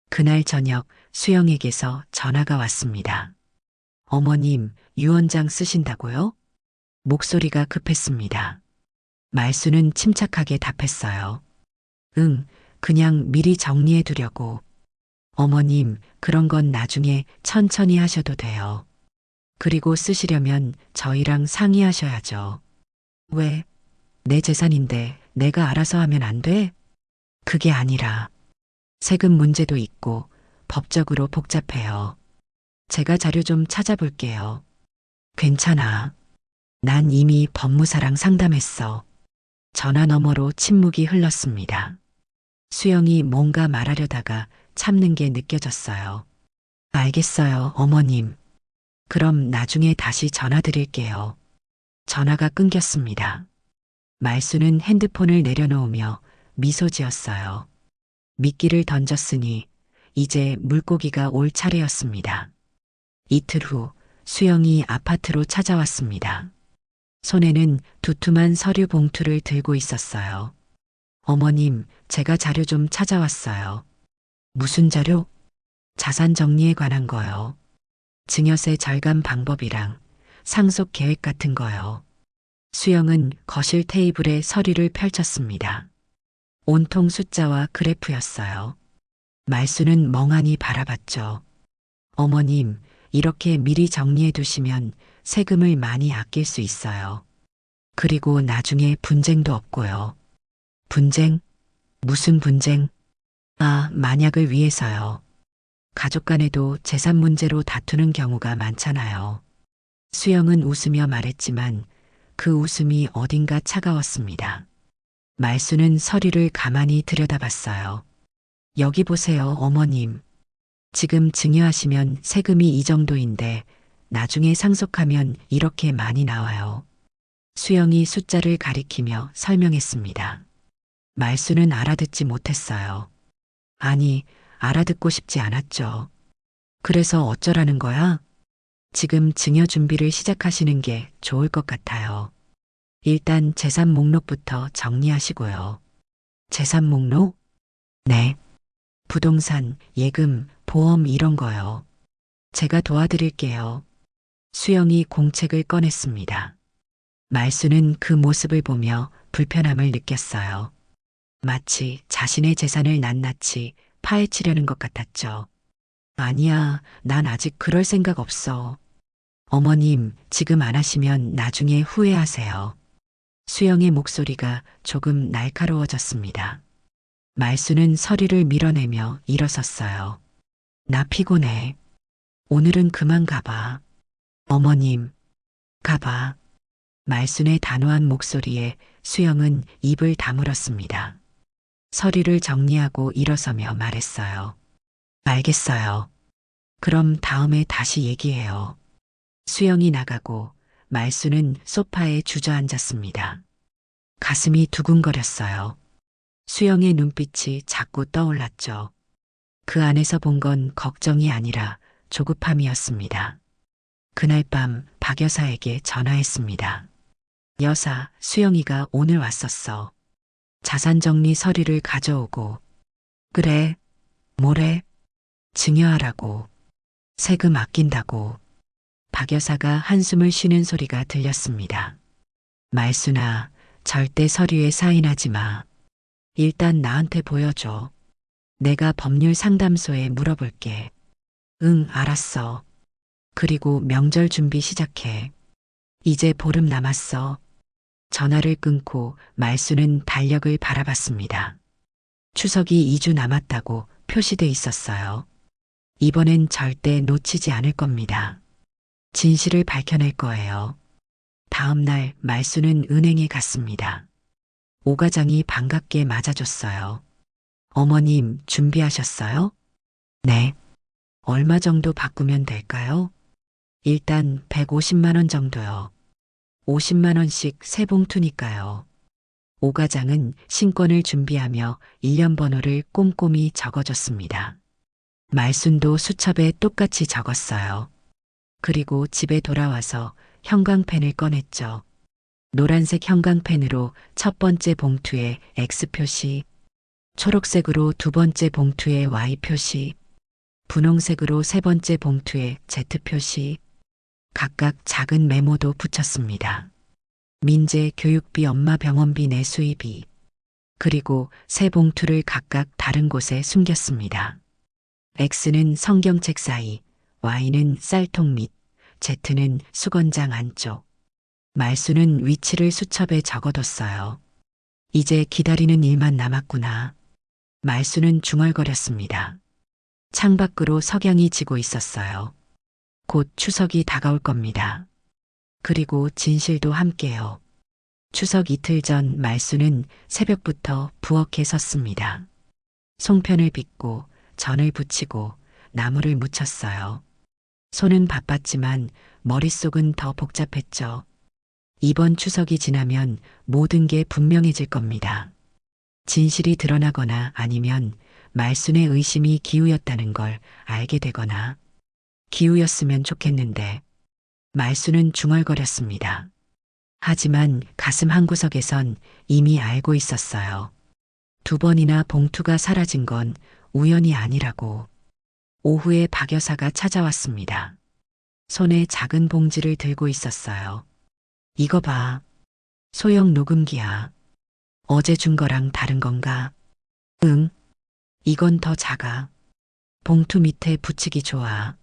그날 저녁 수영에게서 전화가 왔습니다. 어머님, 유언장 쓰신다고요? 목소리가 급했습니다. 말수는 침착하게 답했어요. 응, 그냥 미리 정리해 두려고. 어머님, 그런 건 나중에 천천히 하셔도 돼요. 그리고 쓰시려면 저희랑 상의하셔야죠. 왜? 내 재산인데 내가 알아서 하면 안 돼? 그게 아니라 세금 문제도 있고 법적으로 복잡해요. 제가 자료 좀 찾아볼게요. 괜찮아. 난 이미 법무사랑 상담했어. 전화 너머로 침묵이 흘렀습니다. 수영이 뭔가 말하려다가 참는 게 느껴졌어요. 알겠어요, 어머님. 그럼 나중에 다시 전화 드릴게요. 전화가 끊겼습니다. 말수는 핸드폰을 내려놓으며 미소 지었어요. 미끼를 던졌으니 이제 물고기가 올 차례였습니다. 이틀 후 수영이 아파트로 찾아왔습니다. 손에는 두툼한 서류 봉투를 들고 있었어요. 어머님, 제가 자료 좀 찾아왔어요. 무슨 자료? 자산 정리에 관한 거요. 증여세 절감 방법이랑 상속 계획 같은 거요. 수영은 거실 테이블에 서류를 펼쳤습니다. 온통 숫자와 그래프였어요. 말수는 멍하니 바라봤죠. 어머님, 이렇게 미리 정리해 두시면 세금을 많이 아낄 수 있어요. 그리고 나중에 분쟁도 없고요. 분쟁? 무슨 분쟁? 아, 만약을 위해서요. 가족 간에도 재산 문제로 다투는 경우가 많잖아요. 수영은 웃으며 말했지만 그 웃음이 어딘가 차가웠습니다. 말수는 서류를 가만히 들여다봤어요. 여기 보세요, 어머님. 지금 증여하시면 세금이 이 정도인데 나중에 상속하면 이렇게 많이 나와요. 수영이 숫자를 가리키며 설명했습니다. 말수는 알아듣지 못했어요. 아니, 알아듣고 싶지 않았죠. 그래서 어쩌라는 거야? 지금 증여 준비를 시작하시는 게 좋을 것 같아요. 일단 재산 목록부터 정리하시고요. 재산 목록? 네. 부동산, 예금, 보험 이런 거요. 제가 도와드릴게요. 수영이 공책을 꺼냈습니다. 말수는 그 모습을 보며 불편함을 느꼈어요. 마치 자신의 재산을 낱낱이 파헤치려는 것 같았죠. 아니야, 난 아직 그럴 생각 없어. 어머님, 지금 안 하시면 나중에 후회하세요. 수영의 목소리가 조금 날카로워졌습니다. 말수는 서리를 밀어내며 일어섰어요. 나 피곤해. 오늘은 그만 가봐. 어머님, 가봐. 말순의 단호한 목소리에 수영은 입을 다물었습니다. 서리를 정리하고 일어서며 말했어요. 알겠어요. 그럼 다음에 다시 얘기해요. 수영이 나가고 말수는 소파에 주저앉았습니다. 가슴이 두근거렸어요. 수영의 눈빛이 자꾸 떠올랐죠. 그 안에서 본 건 걱정이 아니라 조급함이었습니다. 그날 밤 박 여사에게 전화했습니다. 여사, 수영이가 오늘 왔었어. 자산정리 서류를 가져오고. 그래, 뭐래? 증여하라고. 세금 아낀다고. 박 여사가 한숨을 쉬는 소리가 들렸습니다. 말순아, 절대 서류에 사인하지 마. 일단 나한테 보여줘. 내가 법률 상담소에 물어볼게. 응, 알았어. 그리고 명절 준비 시작해. 이제 보름 남았어. 전화를 끊고 말수는 달력을 바라봤습니다. 추석이 2주 남았다고 표시돼 있었어요. 이번엔 절대 놓치지 않을 겁니다. 진실을 밝혀낼 거예요. 다음 날 말수는 은행에 갔습니다. 오 과장이 반갑게 맞아줬어요. 어머님, 준비하셨어요? 네. 얼마 정도 바꾸면 될까요? 일단 150만 원 정도요. 50만 원씩 세 봉투니까요. 오 과장은 신권을 준비하며 일련 번호를 꼼꼼히 적어줬습니다. 말순도 수첩에 똑같이 적었어요. 그리고 집에 돌아와서 형광펜을 꺼냈죠. 노란색 형광펜으로 첫 번째 봉투에 X 표시, 초록색으로 두 번째 봉투에 Y 표시, 분홍색으로 세 번째 봉투에 Z 표시, 각각 작은 메모도 붙였습니다. 민재 교육비, 엄마 병원비, 내 수입이. 그리고 세 봉투를 각각 다른 곳에 숨겼습니다. X는 성경책 사이, Y는 쌀통 밑, Z는 수건장 안쪽. 말수는 위치를 수첩에 적어뒀어요. 이제 기다리는 일만 남았구나. 말수는 중얼거렸습니다. 창밖으로 석양이 지고 있었어요. 곧 추석이 다가올 겁니다. 그리고 진실도 함께요. 추석 이틀 전 말수는 새벽부터 부엌에 섰습니다. 송편을 빚고 전을 부치고 나무를 묻혔어요. 손은 바빴지만 머릿속은 더 복잡했죠. 이번 추석이 지나면 모든 게 분명해질 겁니다. 진실이 드러나거나 아니면 말순의 의심이 기우였다는 걸 알게 되거나. 기우였으면 좋겠는데 말수는 중얼거렸습니다. 하지만 가슴 한구석에선 이미 알고 있었어요. 두 번이나 봉투가 사라진 건 우연이 아니라고. 오후에 박 여사가 찾아왔습니다. 손에 작은 봉지를 들고 있었어요. 이거 봐. 소형 녹음기야. 어제 준 거랑 다른 건가? 응. 이건 더 작아. 봉투 밑에 붙이기 좋아.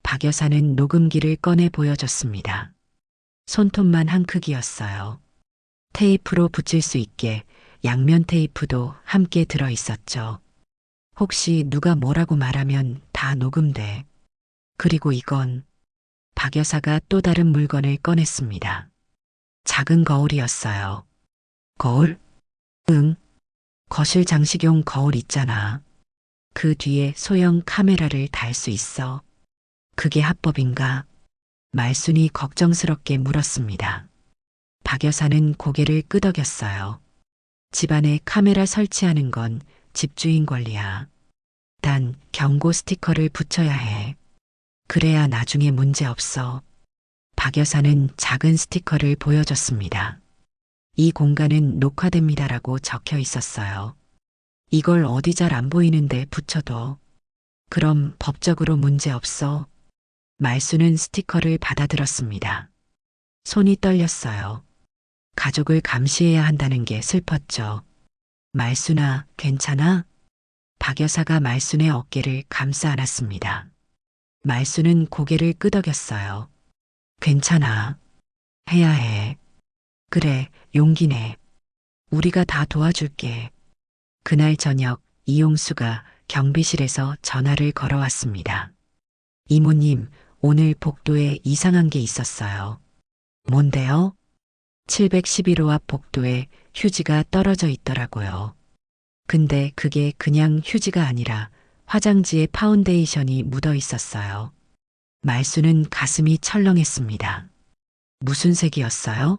박 여사는 녹음기를 꺼내 보여줬습니다. 손톱만 한 크기였어요. 테이프로 붙일 수 있게 양면 테이프도 함께 들어 있었죠. 혹시 누가 뭐라고 말하면 다 녹음돼. 그리고 이건 박 여사가 또 다른 물건을 꺼냈습니다. 작은 거울이었어요. 거울? 응. 거실 장식용 거울 있잖아. 그 뒤에 소형 카메라를 달 수 있어. 그게 합법인가? 말순이 걱정스럽게 물었습니다. 박 여사는 고개를 끄덕였어요. 집안에 카메라 설치하는 건 집주인 권리야. 단 경고 스티커를 붙여야 해. 그래야 나중에 문제 없어. 박 여사는 작은 스티커를 보여줬습니다. 이 공간은 녹화됩니다라고 적혀 있었어요. 이걸 어디 잘 안 보이는데 붙여도. 그럼 법적으로 문제 없어. 말수는 스티커를 받아들었습니다. 손이 떨렸어요. 가족을 감시해야 한다는 게 슬펐죠. 말수나 괜찮아? 박 여사가 말순의 어깨를 감싸 안았습니다. 말수는 고개를 끄덕였어요. 괜찮아. 해야 해. 그래, 용기 내. 우리가 다 도와줄게. 그날 저녁 이용수가 경비실에서 전화를 걸어왔습니다. 이모님, 오늘 복도에 이상한 게 있었어요. 뭔데요? 711호 앞 복도에 휴지가 떨어져 있더라고요. 근데 그게 그냥 휴지가 아니라 화장지에 파운데이션이 묻어 있었어요. 말수는 가슴이 철렁했습니다. 무슨 색이었어요?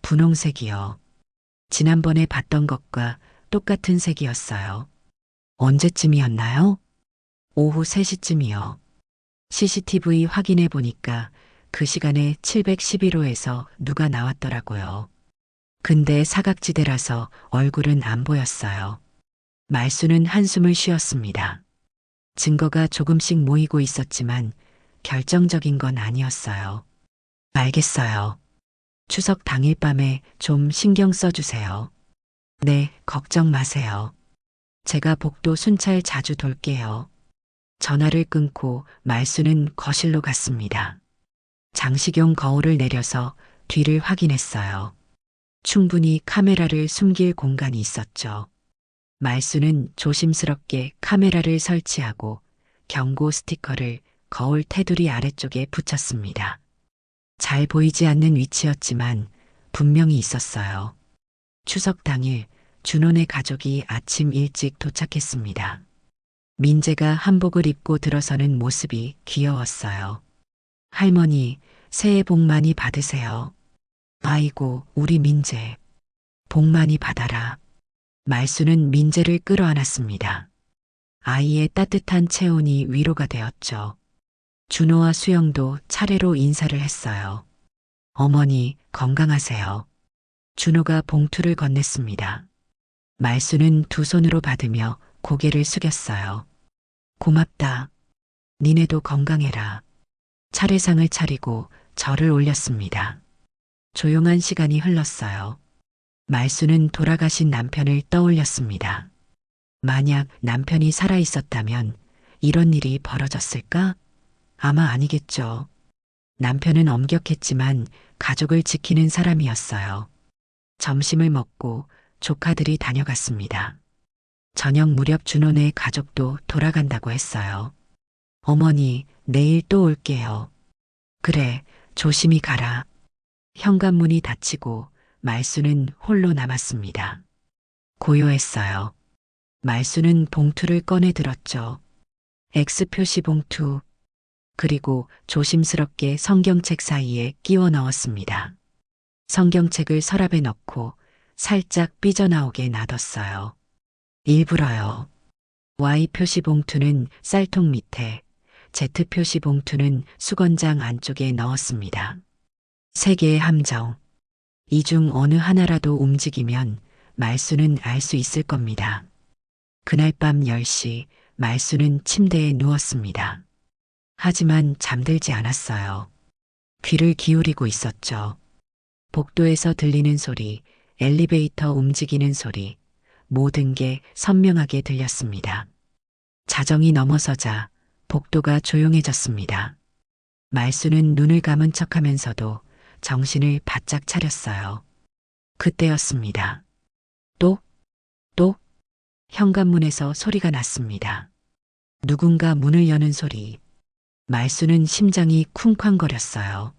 분홍색이요. 지난번에 봤던 것과 똑같은 색이었어요. 언제쯤이었나요? 오후 3시쯤이요. CCTV 확인해 보니까 그 시간에 711호에서 누가 나왔더라고요. 근데 사각지대라서 얼굴은 안 보였어요. 말수는 한숨을 쉬었습니다. 증거가 조금씩 모이고 있었지만 결정적인 건 아니었어요. 알겠어요. 추석 당일 밤에 좀 신경 써주세요. 네, 걱정 마세요. 제가 복도 순찰 자주 돌게요. 전화를 끊고 말수는 거실로 갔습니다. 장식용 거울을 내려서 뒤를 확인했어요. 충분히 카메라를 숨길 공간이 있었죠. 말수는 조심스럽게 카메라를 설치하고 경고 스티커를 거울 테두리 아래쪽에 붙였습니다. 잘 보이지 않는 위치였지만 분명히 있었어요. 추석 당일 준호네 가족이 아침 일찍 도착했습니다. 민재가 한복을 입고 들어서는 모습이 귀여웠어요. 할머니, 새해 복 많이 받으세요. 아이고, 우리 민재. 복 많이 받아라. 말수는 민재를 끌어안았습니다. 아이의 따뜻한 체온이 위로가 되었죠. 준호와 수영도 차례로 인사를 했어요. 어머니, 건강하세요. 준호가 봉투를 건넸습니다. 말수는 두 손으로 받으며 고개를 숙였어요. 고맙다. 니네도 건강해라. 차례상을 차리고 절을 올렸습니다. 조용한 시간이 흘렀어요. 말수는 돌아가신 남편을 떠올렸습니다. 만약 남편이 살아 있었다면 이런 일이 벌어졌을까? 아마 아니겠죠. 남편은 엄격했지만 가족을 지키는 사람이었어요. 점심을 먹고 조카들이 다녀갔습니다. 저녁 무렵 준호네 가족도 돌아간다고 했어요. 어머니, 내일 또 올게요. 그래, 조심히 가라. 현관문이 닫히고 말수는 홀로 남았습니다. 고요했어요. 말수는 봉투를 꺼내 들었죠. X표시 봉투. 그리고 조심스럽게 성경책 사이에 끼워 넣었습니다. 성경책을 서랍에 넣고 살짝 삐져나오게 놔뒀어요. 일부러요. Y표시 봉투는 쌀통 밑에, Z표시 봉투는 수건장 안쪽에 넣었습니다. 세 개의 함정. 이 중 어느 하나라도 움직이면 말수는 알 수 있을 겁니다. 그날 밤 10시 말수는 침대에 누웠습니다. 하지만 잠들지 않았어요. 귀를 기울이고 있었죠. 복도에서 들리는 소리, 엘리베이터 움직이는 소리, 모든 게 선명하게 들렸습니다. 자정이 넘어서자 복도가 조용해졌습니다. 말수는 눈을 감은 척하면서도 정신을 바짝 차렸어요. 그때였습니다. 똑, 똑, 현관문에서 소리가 났습니다. 누군가 문을 여는 소리. 말수는 심장이 쿵쾅거렸어요.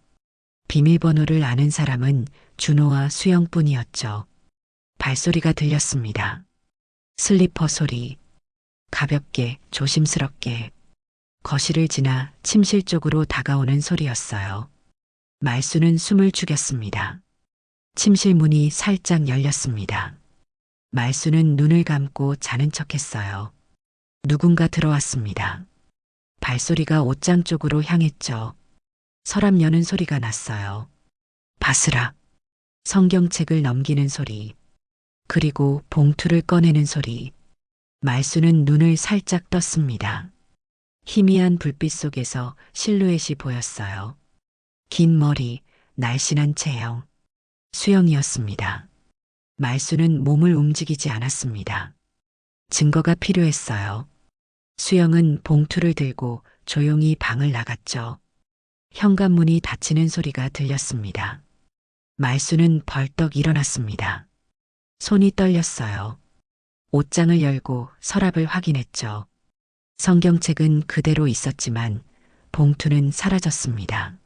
비밀번호를 아는 사람은 준호와 수영뿐이었죠. 발소리가 들렸습니다. 슬리퍼 소리. 가볍게, 조심스럽게. 거실을 지나 침실 쪽으로 다가오는 소리였어요. 말수는 숨을 죽였습니다. 침실 문이 살짝 열렸습니다. 말수는 눈을 감고 자는 척했어요. 누군가 들어왔습니다. 발소리가 옷장 쪽으로 향했죠. 서랍 여는 소리가 났어요. 바스락. 성경책을 넘기는 소리. 그리고 봉투를 꺼내는 소리. 말수는 눈을 살짝 떴습니다. 희미한 불빛 속에서 실루엣이 보였어요. 긴 머리, 날씬한 체형. 수영이었습니다. 말수는 몸을 움직이지 않았습니다. 증거가 필요했어요. 수영은 봉투를 들고 조용히 방을 나갔죠. 현관문이 닫히는 소리가 들렸습니다. 말수는 벌떡 일어났습니다. 손이 떨렸어요. 옷장을 열고 서랍을 확인했죠. 성경책은 그대로 있었지만 봉투는 사라졌습니다.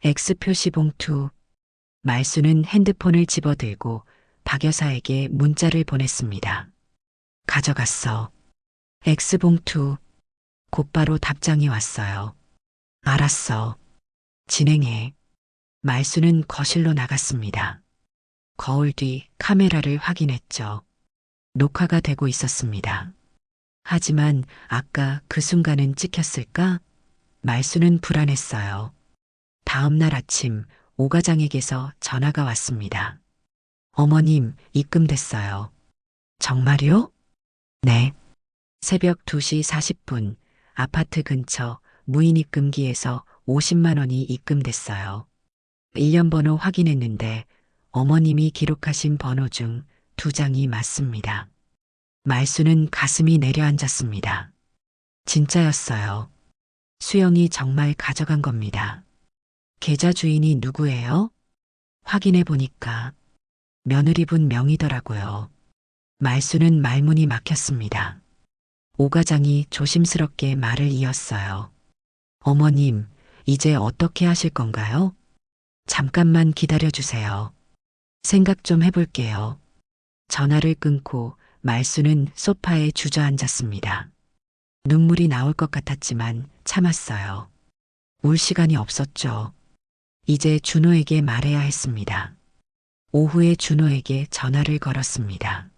X 표시 봉투. 말수는 핸드폰을 집어들고 박 여사에게 문자를 보냈습니다. 가져갔어. X 봉투. 곧바로 답장이 왔어요. 알았어. 진행해. 말수는 거실로 나갔습니다. 거울 뒤 카메라를 확인했죠. 녹화가 되고 있었습니다. 하지만 아까 그 순간은 찍혔을까? 말수는 불안했어요. 다음 날 아침 오 과장에게서 전화가 왔습니다. 어머님, 입금됐어요. 정말요? 네. 새벽 2시 40분 아파트 근처 무인 입금기에서 50만 원이 입금됐어요. 1년 번호 확인했는데 어머님이 기록하신 번호 중 2장이 맞습니다. 말수는 가슴이 내려앉았습니다. 진짜였어요. 수영이 정말 가져간 겁니다. 계좌 주인이 누구예요? 확인해 보니까 며느리분 명의더라고요. 말수는 말문이 막혔습니다. 오 과장이 조심스럽게 말을 이었어요. 어머님, 이제 어떻게 하실 건가요? 잠깐만 기다려 주세요. 생각 좀 해볼게요. 전화를 끊고 말수는 소파에 주저앉았습니다. 눈물이 나올 것 같았지만 참았어요. 울 시간이 없었죠. 이제 준호에게 말해야 했습니다. 오후에 준호에게 전화를 걸었습니다.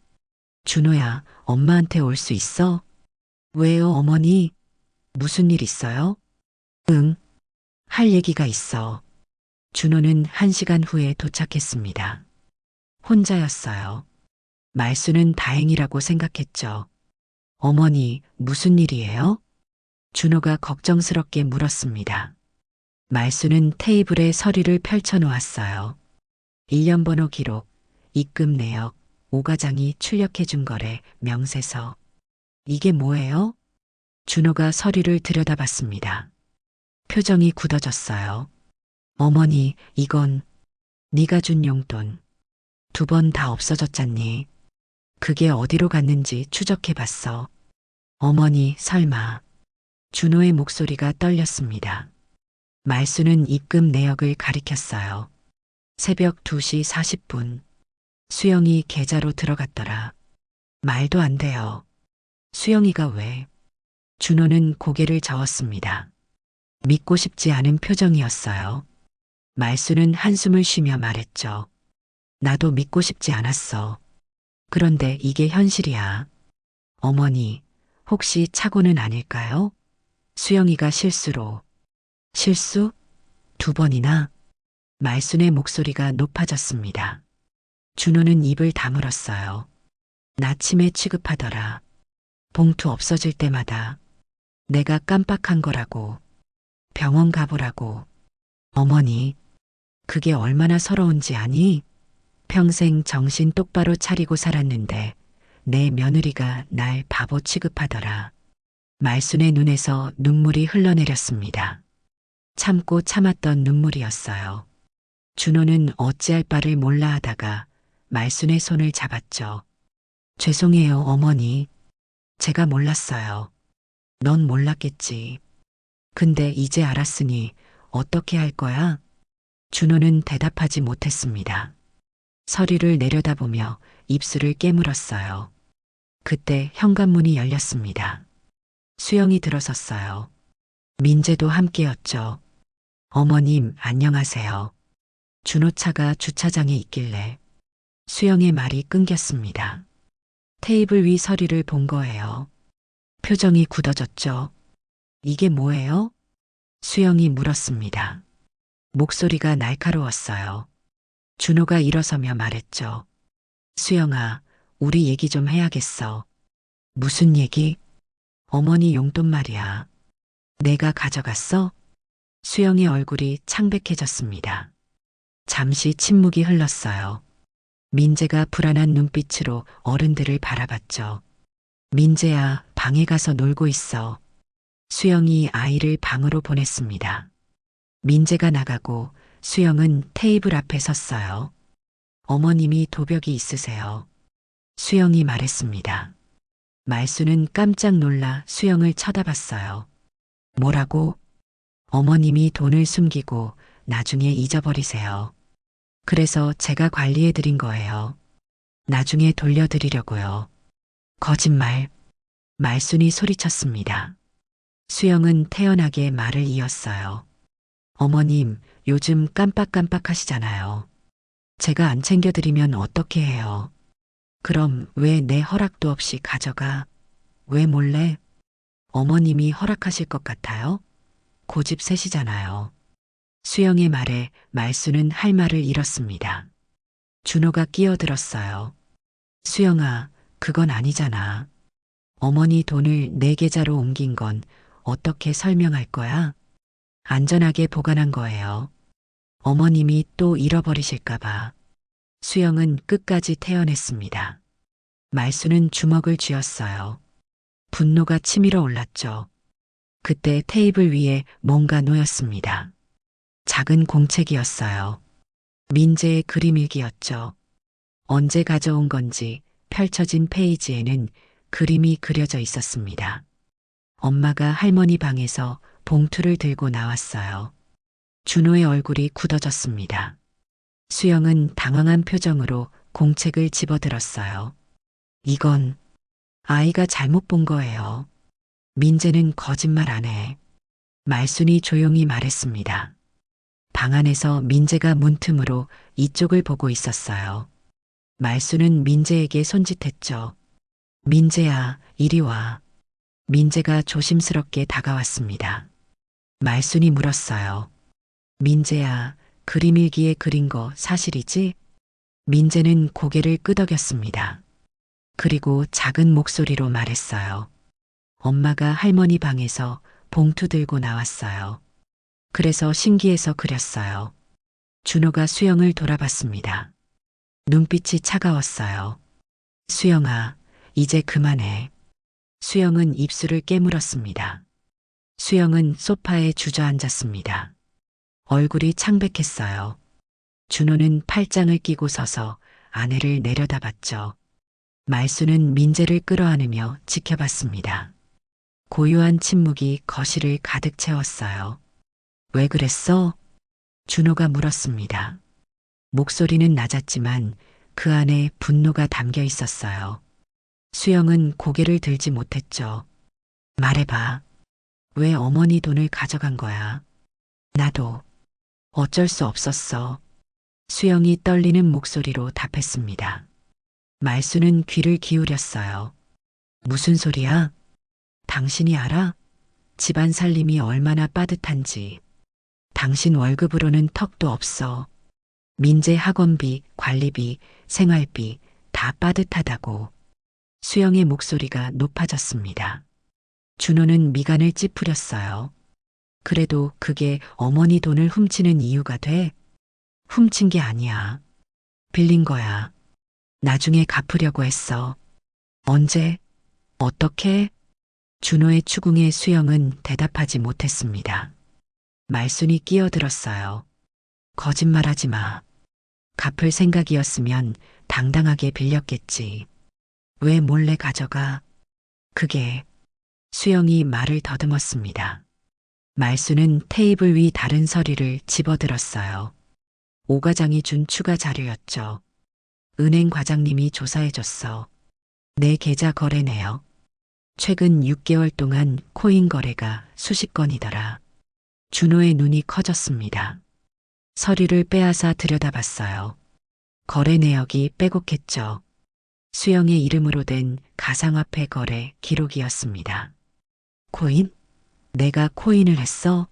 준호야, 엄마한테 올 수 있어? 왜요, 어머니? 무슨 일 있어요? 응, 할 얘기가 있어. 준호는 1시간 후에 도착했습니다. 혼자였어요. 말수는 다행이라고 생각했죠. 어머니, 무슨 일이에요? 준호가 걱정스럽게 물었습니다. 말수는 테이블에 서류를 펼쳐 놓았어요. 1년 번호 기록, 입금 내역, 오 과장이 출력해 준 거래, 명세서. 이게 뭐예요? 준호가 서류를 들여다봤습니다. 표정이 굳어졌어요. 어머니, 이건 네가 준 용돈. 2번 다 없어졌잖니. 그게 어디로 갔는지 추적해 봤어. 어머니, 설마. 준호의 목소리가 떨렸습니다. 말수는 입금 내역을 가리켰어요. 새벽 2시 40분. 수영이 계좌로 들어갔더라. 말도 안 돼요. 수영이가 왜? 준호는 고개를 저었습니다. 믿고 싶지 않은 표정이었어요. 말수는 한숨을 쉬며 말했죠. 나도 믿고 싶지 않았어. 그런데 이게 현실이야. 어머니, 혹시 착오는 아닐까요? 수영이가 실수로. 실수? 2번이나? 말순의 목소리가 높아졌습니다. 준호는 입을 다물었어요. 나 치매 취급하더라. 봉투 없어질 때마다 내가 깜빡한 거라고. 병원 가보라고. 어머니, 그게 얼마나 서러운지 아니? 평생 정신 똑바로 차리고 살았는데 내 며느리가 날 바보 취급하더라. 말순의 눈에서 눈물이 흘러내렸습니다. 참고 참았던 눈물이었어요. 준호는 어찌할 바를 몰라 하다가 말순의 손을 잡았죠. 죄송해요, 어머니. 제가 몰랐어요. 넌 몰랐겠지. 근데 이제 알았으니 어떻게 할 거야? 준호는 대답하지 못했습니다. 서류를 내려다보며 입술을 깨물었어요. 그때 현관문이 열렸습니다. 수영이 들어섰어요. 민재도 함께였죠. 어머님, 안녕하세요. 준호차가 주차장에 있길래 수영의 말이 끊겼습니다. 테이블 위 서류를 본 거예요. 표정이 굳어졌죠. 이게 뭐예요? 수영이 물었습니다. 목소리가 날카로웠어요. 준호가 일어서며 말했죠. 수영아, 우리 얘기 좀 해야겠어. 무슨 얘기? 어머니 용돈 말이야. 내가 가져갔어? 수영의 얼굴이 창백해졌습니다. 잠시 침묵이 흘렀어요. 민재가 불안한 눈빛으로 어른들을 바라봤죠. 민재야, 방에 가서 놀고 있어. 수영이 아이를 방으로 보냈습니다. 민재가 나가고 수영은 테이블 앞에 섰어요. 어머님이 도벽이 있으세요. 수영이 말했습니다. 말수는 깜짝 놀라 수영을 쳐다봤어요. 뭐라고? 어머님이 돈을 숨기고 나중에 잊어버리세요. 그래서 제가 관리해 드린 거예요. 나중에 돌려드리려고요. 거짓말. 말순이 소리쳤습니다. 수영은 태연하게 말을 이었어요. 어머님, 요즘 깜빡깜빡 하시잖아요. 제가 안 챙겨드리면 어떻게 해요? 그럼 왜 내 허락도 없이 가져가? 왜 몰래? 어머님이 허락하실 것 같아요? 고집 세시잖아요. 수영의 말에 말수는 할 말을 잃었습니다. 준호가 끼어들었어요. 수영아, 그건 아니잖아. 어머니 돈을 내 계좌로 옮긴 건 어떻게 설명할 거야? 안전하게 보관한 거예요. 어머님이 또 잃어버리실까봐. 수영은 끝까지 태연했습니다. 말수는 주먹을 쥐었어요. 분노가 치밀어 올랐죠. 그때 테이블 위에 뭔가 놓였습니다. 작은 공책이었어요. 민재의 그림일기였죠. 언제 가져온 건지 펼쳐진 페이지에는 그림이 그려져 있었습니다. 엄마가 할머니 방에서 봉투를 들고 나왔어요. 준호의 얼굴이 굳어졌습니다. 수영은 당황한 표정으로 공책을 집어들었어요. 이건 아이가 잘못 본 거예요. 민재는 거짓말 안 해. 말순이 조용히 말했습니다. 방 안에서 민재가 문틈으로 이쪽을 보고 있었어요. 말순은 민재에게 손짓했죠. 민재야, 이리 와. 민재가 조심스럽게 다가왔습니다. 말순이 물었어요. 민재야, 그림일기에 그린 거 사실이지? 민재는 고개를 끄덕였습니다. 그리고 작은 목소리로 말했어요. 엄마가 할머니 방에서 봉투 들고 나왔어요. 그래서 신기해서 그렸어요. 준호가 수영을 돌아봤습니다. 눈빛이 차가웠어요. 수영아, 이제 그만해. 수영은 입술을 깨물었습니다. 수영은 소파에 주저앉았습니다. 얼굴이 창백했어요. 준호는 팔짱을 끼고 서서 아내를 내려다봤죠. 말수는 민재를 끌어안으며 지켜봤습니다. 고요한 침묵이 거실을 가득 채웠어요. 왜 그랬어? 준호가 물었습니다. 목소리는 낮았지만 그 안에 분노가 담겨 있었어요. 수영은 고개를 들지 못했죠. 말해봐. 왜 어머니 돈을 가져간 거야? 나도 어쩔 수 없었어. 수영이 떨리는 목소리로 답했습니다. 말수는 귀를 기울였어요. 무슨 소리야? 당신이 알아? 집안 살림이 얼마나 빠듯한지. 당신 월급으로는 턱도 없어. 민재 학원비, 관리비, 생활비 다 빠듯하다고. 수영의 목소리가 높아졌습니다. 준호는 미간을 찌푸렸어요. 그래도 그게 어머니 돈을 훔치는 이유가 돼? 훔친 게 아니야. 빌린 거야. 나중에 갚으려고 했어. 언제? 어떻게? 준호의 추궁에 수영은 대답하지 못했습니다. 말순이 끼어들었어요. 거짓말하지 마. 갚을 생각이었으면 당당하게 빌렸겠지. 왜 몰래 가져가? 그게. 수영이 말을 더듬었습니다. 말수는 테이블 위 다른 서류를 집어들었어요. 오 과장이 준 추가 자료였죠. 은행 과장님이 조사해줬어. 내 계좌 거래 내역. 최근 6개월 동안 코인 거래가 수십 건이더라. 준호의 눈이 커졌습니다. 서류를 빼앗아 들여다봤어요. 거래 내역이 빼곡했죠. 수영의 이름으로 된 가상화폐 거래 기록이었습니다. 코인? 내가 코인을 했어?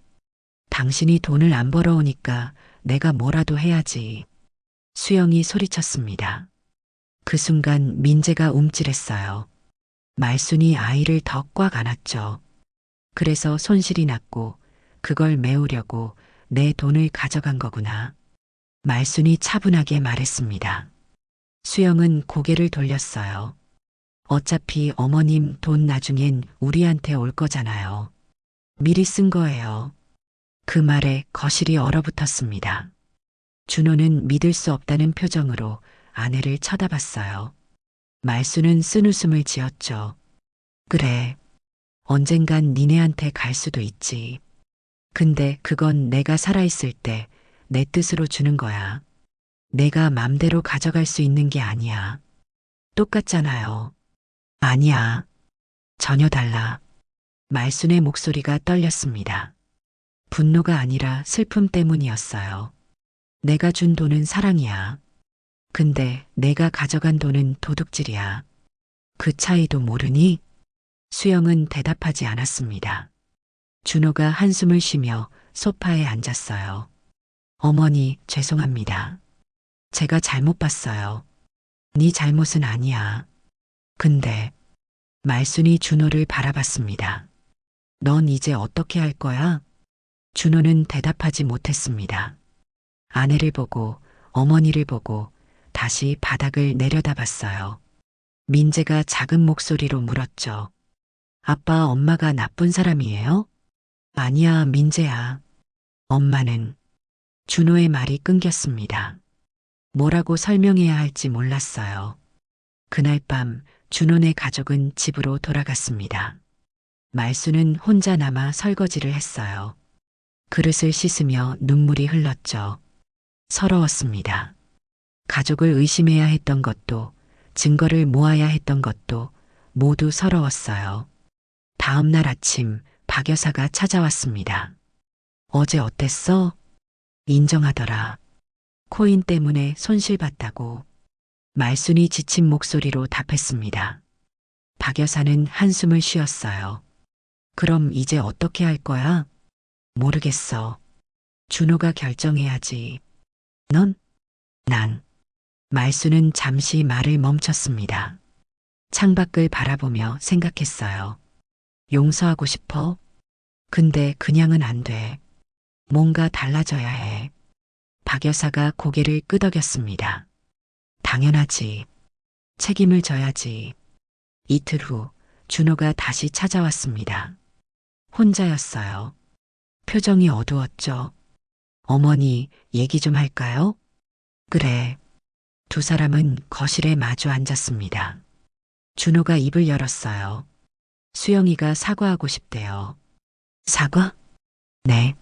당신이 돈을 안 벌어오니까 내가 뭐라도 해야지. 수영이 소리쳤습니다. 그 순간 민재가 움찔했어요. 말순이 아이를 더 꽉 안았죠. 그래서 손실이 났고 그걸 메우려고 내 돈을 가져간 거구나. 말순이 차분하게 말했습니다. 수영은 고개를 돌렸어요. 어차피 어머님 돈 나중엔 우리한테 올 거잖아요. 미리 쓴 거예요. 그 말에 거실이 얼어붙었습니다. 준호는 믿을 수 없다는 표정으로 아내를 쳐다봤어요. 말수는 쓴웃음을 지었죠. 그래. 언젠간 니네한테 갈 수도 있지. 근데 그건 내가 살아있을 때 내 뜻으로 주는 거야. 내가 맘대로 가져갈 수 있는 게 아니야. 똑같잖아요. 아니야. 전혀 달라. 말순의 목소리가 떨렸습니다. 분노가 아니라 슬픔 때문이었어요. 내가 준 돈은 사랑이야. 근데 내가 가져간 돈은 도둑질이야. 그 차이도 모르니? 수영은 대답하지 않았습니다. 준호가 한숨을 쉬며 소파에 앉았어요. 어머니, 죄송합니다. 제가 잘못 봤어요. 네 잘못은 아니야. 근데 말순이 준호를 바라봤습니다. 넌 이제 어떻게 할 거야? 준호는 대답하지 못했습니다. 아내를 보고 어머니를 보고 다시 바닥을 내려다봤어요. 민재가 작은 목소리로 물었죠. 아빠, 엄마가 나쁜 사람이에요? 아니야, 민재야. 엄마는 준호의 말이 끊겼습니다. 뭐라고 설명해야 할지 몰랐어요. 그날 밤 준호네 가족은 집으로 돌아갔습니다. 말수는 혼자 남아 설거지를 했어요. 그릇을 씻으며 눈물이 흘렀죠. 서러웠습니다. 가족을 의심해야 했던 것도 증거를 모아야 했던 것도 모두 서러웠어요. 다음 날 아침 박 여사가 찾아왔습니다. 어제 어땠어? 인정하더라. 코인 때문에 손실봤다고. 말순이 지친 목소리로 답했습니다. 박 여사는 한숨을 쉬었어요. 그럼 이제 어떻게 할 거야? 모르겠어. 준호가 결정해야지. 넌? 난. 말순은 잠시 말을 멈췄습니다. 창밖을 바라보며 생각했어요. 용서하고 싶어? 근데 그냥은 안 돼. 뭔가 달라져야 해. 박 여사가 고개를 끄덕였습니다. 당연하지. 책임을 져야지. 이틀 후 준호가 다시 찾아왔습니다. 혼자였어요. 표정이 어두웠죠. 어머니, 얘기 좀 할까요? 그래. 두 사람은 거실에 마주 앉았습니다. 준호가 입을 열었어요. 수영이가 사과하고 싶대요. 사과? 네.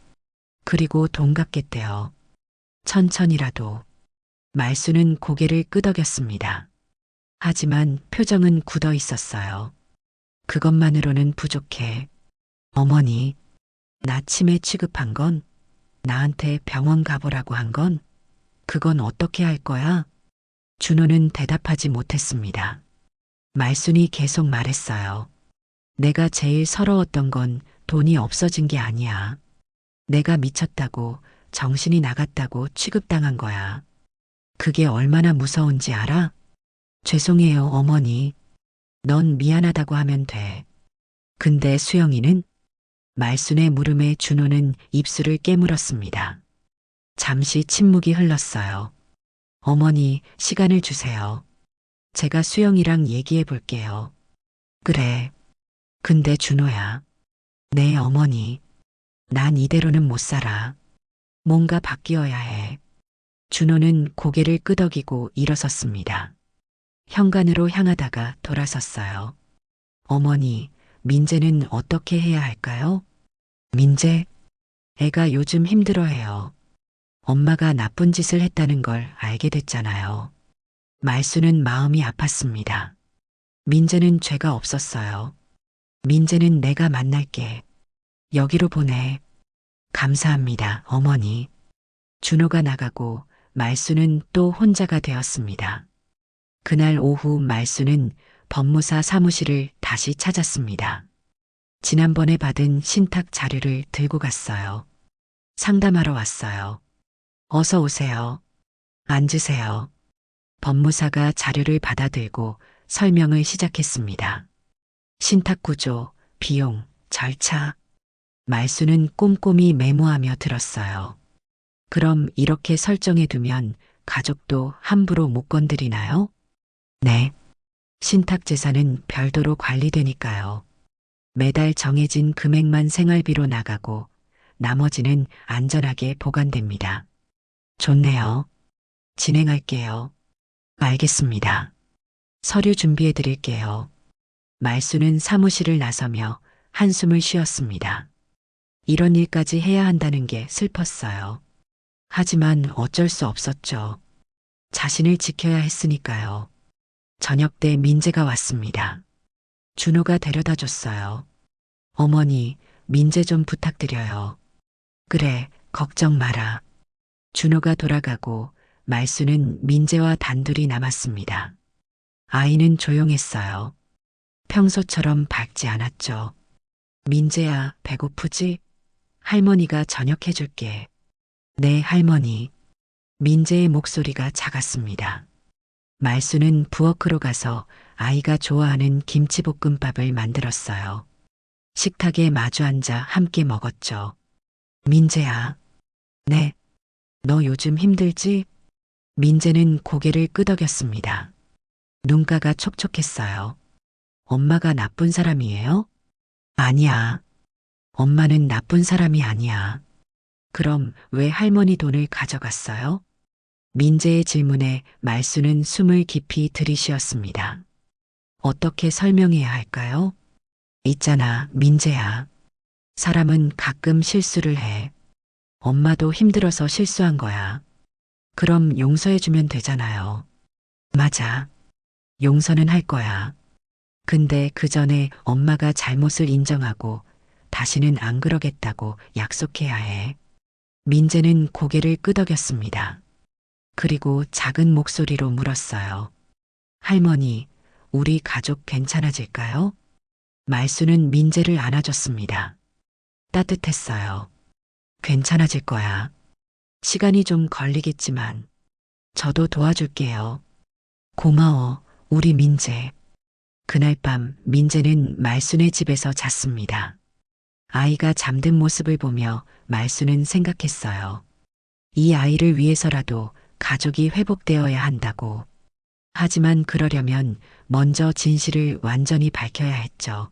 그리고 돈 갚겠대요. 천천히라도. 말수는 고개를 끄덕였습니다. 하지만 표정은 굳어 있었어요. 그것만으로는 부족해. 어머니, 나 치매 취급한 건, 나한테 병원 가보라고 한 건, 그건 어떻게 할 거야? 준호는 대답하지 못했습니다. 말순이 계속 말했어요. 내가 제일 서러웠던 건 돈이 없어진 게 아니야. 내가 미쳤다고, 정신이 나갔다고 취급당한 거야. 그게 얼마나 무서운지 알아? 죄송해요, 어머니. 넌 미안하다고 하면 돼. 근데 수영이는? 말순의 물음에 준호는 입술을 깨물었습니다. 잠시 침묵이 흘렀어요. 어머니, 시간을 주세요. 제가 수영이랑 얘기해 볼게요. 그래. 근데 준호야. 네, 어머니. 난 이대로는 못 살아. 뭔가 바뀌어야 해. 준호는 고개를 끄덕이고 일어섰습니다. 현관으로 향하다가 돌아섰어요. 어머니, 민재는 어떻게 해야 할까요? 민재? 애가 요즘 힘들어해요. 엄마가 나쁜 짓을 했다는 걸 알게 됐잖아요. 말수는 마음이 아팠습니다. 민재는 죄가 없었어요. 민재는 내가 만날게. 여기로 보내. 감사합니다, 어머니. 준호가 나가고 말수는 또 혼자가 되었습니다. 그날 오후 말수는 법무사 사무실을 다시 찾았습니다. 지난번에 받은 신탁 자료를 들고 갔어요. 상담하러 왔어요. 어서 오세요. 앉으세요. 법무사가 자료를 받아들고 설명을 시작했습니다. 신탁 구조, 비용, 절차. 말수는 꼼꼼히 메모하며 들었어요. 그럼 이렇게 설정해 두면 가족도 함부로 못 건드리나요? 네. 신탁 재산은 별도로 관리되니까요. 매달 정해진 금액만 생활비로 나가고 나머지는 안전하게 보관됩니다. 좋네요. 진행할게요. 알겠습니다. 서류 준비해 드릴게요. 말수는 사무실을 나서며 한숨을 쉬었습니다. 이런 일까지 해야 한다는 게 슬펐어요. 하지만 어쩔 수 없었죠. 자신을 지켜야 했으니까요. 저녁 때 민재가 왔습니다. 준호가 데려다 줬어요. 어머니, 민재 좀 부탁드려요. 그래, 걱정 마라. 준호가 돌아가고 말수는 민재와 단둘이 남았습니다. 아이는 조용했어요. 평소처럼 밝지 않았죠. 민재야, 배고프지? 할머니가 저녁 해줄게. 네, 할머니. 민재의 목소리가 작았습니다. 말수는 부엌으로 가서 아이가 좋아하는 김치볶음밥을 만들었어요. 식탁에 마주 앉아 함께 먹었죠. 민재야. 네. 너 요즘 힘들지? 민재는 고개를 끄덕였습니다. 눈가가 촉촉했어요. 엄마가 나쁜 사람이에요? 아니야. 엄마는 나쁜 사람이 아니야. 그럼 왜 할머니 돈을 가져갔어요? 민재의 질문에 말수는 숨을 깊이 들이쉬었습니다. 어떻게 설명해야 할까요? 있잖아, 민재야. 사람은 가끔 실수를 해. 엄마도 힘들어서 실수한 거야. 그럼 용서해주면 되잖아요. 맞아. 용서는 할 거야. 근데 그 전에 엄마가 잘못을 인정하고 다시는 안 그러겠다고 약속해야 해. 민재는 고개를 끄덕였습니다. 그리고 작은 목소리로 물었어요. 할머니, 우리 가족 괜찮아질까요? 말수는 민재를 안아줬습니다. 따뜻했어요. 괜찮아질 거야. 시간이 좀 걸리겠지만 저도 도와줄게요. 고마워, 우리 민재. 그날 밤 민재는 말순의 집에서 잤습니다. 아이가 잠든 모습을 보며 말순은 생각했어요. 이 아이를 위해서라도 가족이 회복되어야 한다고. 하지만 그러려면 먼저 진실을 완전히 밝혀야 했죠.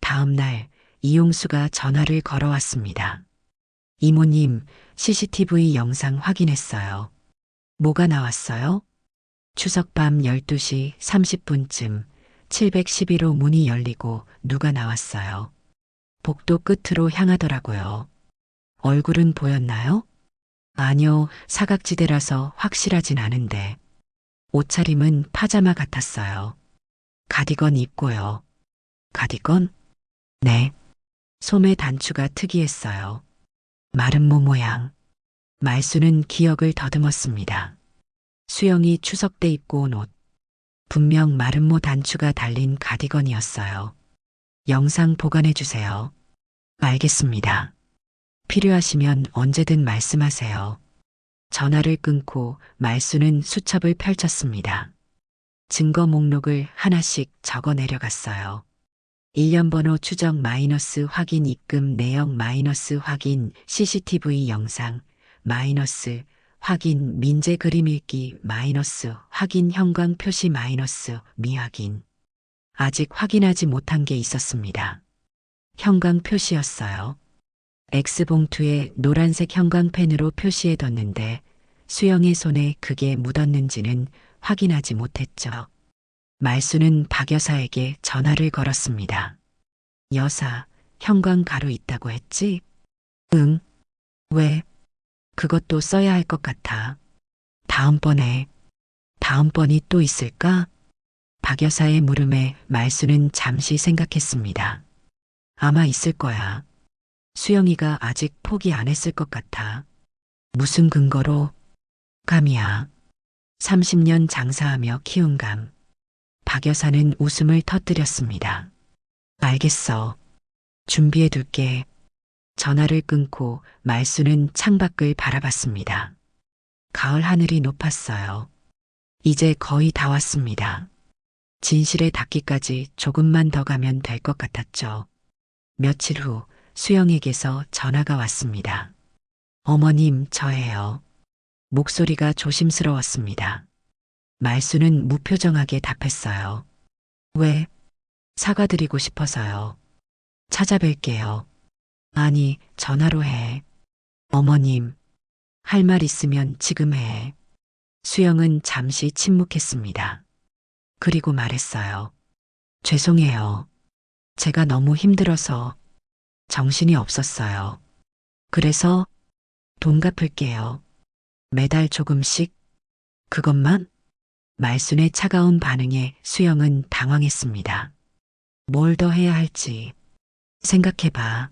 다음 날 이용수가 전화를 걸어왔습니다. 이모님, CCTV 영상 확인했어요. 뭐가 나왔어요? 추석 밤 12시 30분쯤 711호 문이 열리고 누가 나왔어요. 복도 끝으로 향하더라고요. 얼굴은 보였나요? 아니요, 사각지대라서 확실하진 않은데. 옷차림은 파자마 같았어요. 가디건 입고요. 가디건? 네. 소매 단추가 특이했어요. 마른 모 모양. 말수는 기억을 더듬었습니다. 수영이 추석 때 입고 온 옷. 분명 마른 모 단추가 달린 가디건이었어요. 영상 보관해 주세요. 알겠습니다. 필요하시면 언제든 말씀하세요. 전화를 끊고 말수는 수첩을 펼쳤습니다. 증거 목록을 하나씩 적어 내려갔어요. 1년 번호 추적 마이너스 확인 입금 내역 마이너스 확인 CCTV 영상 마이너스 확인 민재 그림 읽기 마이너스 확인 형광 표시 마이너스 미확인. 아직 확인하지 못한 게 있었습니다. 형광 표시였어요. X봉투에 노란색 형광펜으로 표시해뒀는데 수영의 손에 그게 묻었는지는 확인하지 못했죠. 말수는 박 여사에게 전화를 걸었습니다. 여사, 형광 가루 있다고 했지? 응. 왜? 그것도 써야 할 것 같아. 다음번이 또 있을까? 박 여사의 물음에 말수는 잠시 생각했습니다. 아마 있을 거야. 수영이가 아직 포기 안 했을 것 같아. 무슨 근거로? 감이야. 30년 장사하며 키운 감. 박 여사는 웃음을 터뜨렸습니다. 알겠어. 준비해 둘게. 전화를 끊고 말수는 창밖을 바라봤습니다. 가을 하늘이 높았어요. 이제 거의 다 왔습니다. 진실에 닿기까지 조금만 더 가면 될 것 같았죠. 며칠 후 수영에게서 전화가 왔습니다. 어머님, 저예요. 목소리가 조심스러웠습니다. 말수는 무표정하게 답했어요. 왜? 사과드리고 싶어서요. 찾아뵐게요. 아니, 전화로 해. 어머님, 할 말 있으면 지금 해. 수영은 잠시 침묵했습니다. 그리고 말했어요. 죄송해요. 제가 너무 힘들어서 정신이 없었어요. 그래서 돈 갚을게요. 매달 조금씩? 그것만? 말순의 차가운 반응에 수영은 당황했습니다. 뭘 더 해야 할지 생각해봐.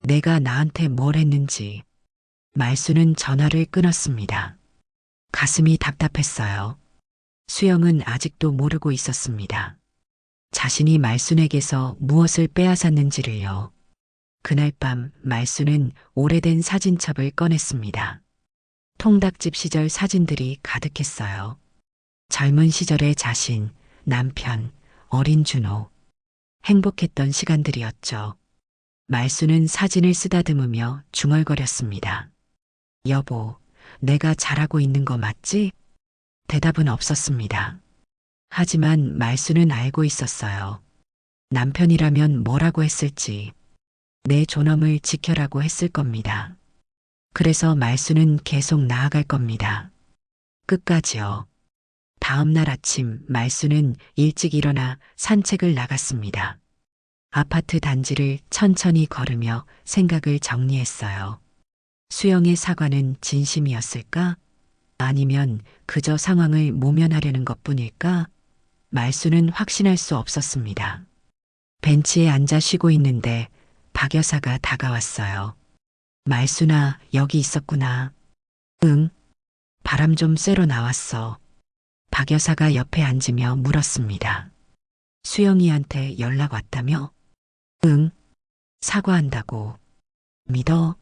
내가 나한테 뭘 했는지. 말순은 전화를 끊었습니다. 가슴이 답답했어요. 수영은 아직도 모르고 있었습니다. 자신이 말순에게서 무엇을 빼앗았는지를요. 그날 밤 말순은 오래된 사진첩을 꺼냈습니다. 통닭집 시절 사진들이 가득했어요. 젊은 시절의 자신, 남편, 어린 준호. 행복했던 시간들이었죠. 말수는 사진을 쓰다듬으며 중얼거렸습니다. 여보, 내가 잘하고 있는 거 맞지? 대답은 없었습니다. 하지만 말수는 알고 있었어요. 남편이라면 뭐라고 했을지, 내 존엄을 지켜라고 했을 겁니다. 그래서 말수는 계속 나아갈 겁니다. 끝까지요. 다음 날 아침 말수는 일찍 일어나 산책을 나갔습니다. 아파트 단지를 천천히 걸으며 생각을 정리했어요. 수영의 사과는 진심이었을까? 아니면 그저 상황을 모면하려는 것뿐일까? 말수는 확신할 수 없었습니다. 벤치에 앉아 쉬고 있는데 박 여사가 다가왔어요. 말수나 여기 있었구나. 응. 바람 좀 쐬러 나왔어. 박 여사가 옆에 앉으며 물었습니다. 수영이한테 연락 왔다며? 응. 사과한다고. 믿어?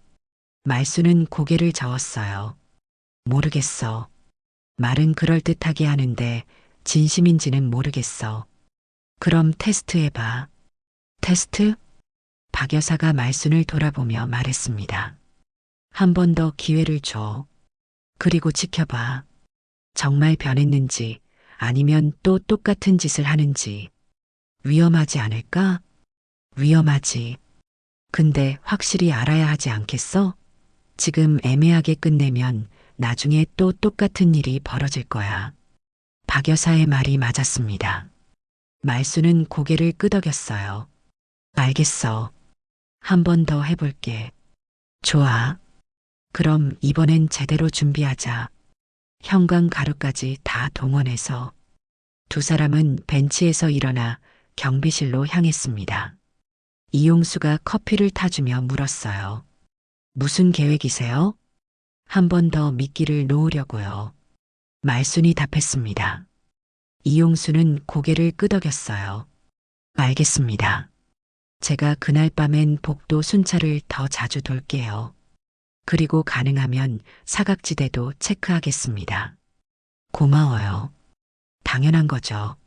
말수는 고개를 저었어요. 모르겠어. 말은 그럴듯하게 하는데 진심인지는 모르겠어. 그럼 테스트해봐. 테스트? 박 여사가 말순을 돌아보며 말했습니다. 한 번 더 기회를 줘. 그리고 지켜봐. 정말 변했는지 아니면 또 똑같은 짓을 하는지. 위험하지 않을까? 위험하지. 근데 확실히 알아야 하지 않겠어? 지금 애매하게 끝내면 나중에 또 똑같은 일이 벌어질 거야. 박 여사의 말이 맞았습니다. 말수는 고개를 끄덕였어요. 알겠어. 한 번 더 해볼게. 좋아. 그럼 이번엔 제대로 준비하자. 형광 가루까지 다 동원해서. 두 사람은 벤치에서 일어나 경비실로 향했습니다. 이용수가 커피를 타주며 물었어요. 무슨 계획이세요? 한 번 더 미끼를 놓으려고요. 말순이 답했습니다. 이용수는 고개를 끄덕였어요. 알겠습니다. 제가 그날 밤엔 복도 순찰을 더 자주 돌게요. 그리고 가능하면 사각지대도 체크하겠습니다. 고마워요. 당연한 거죠.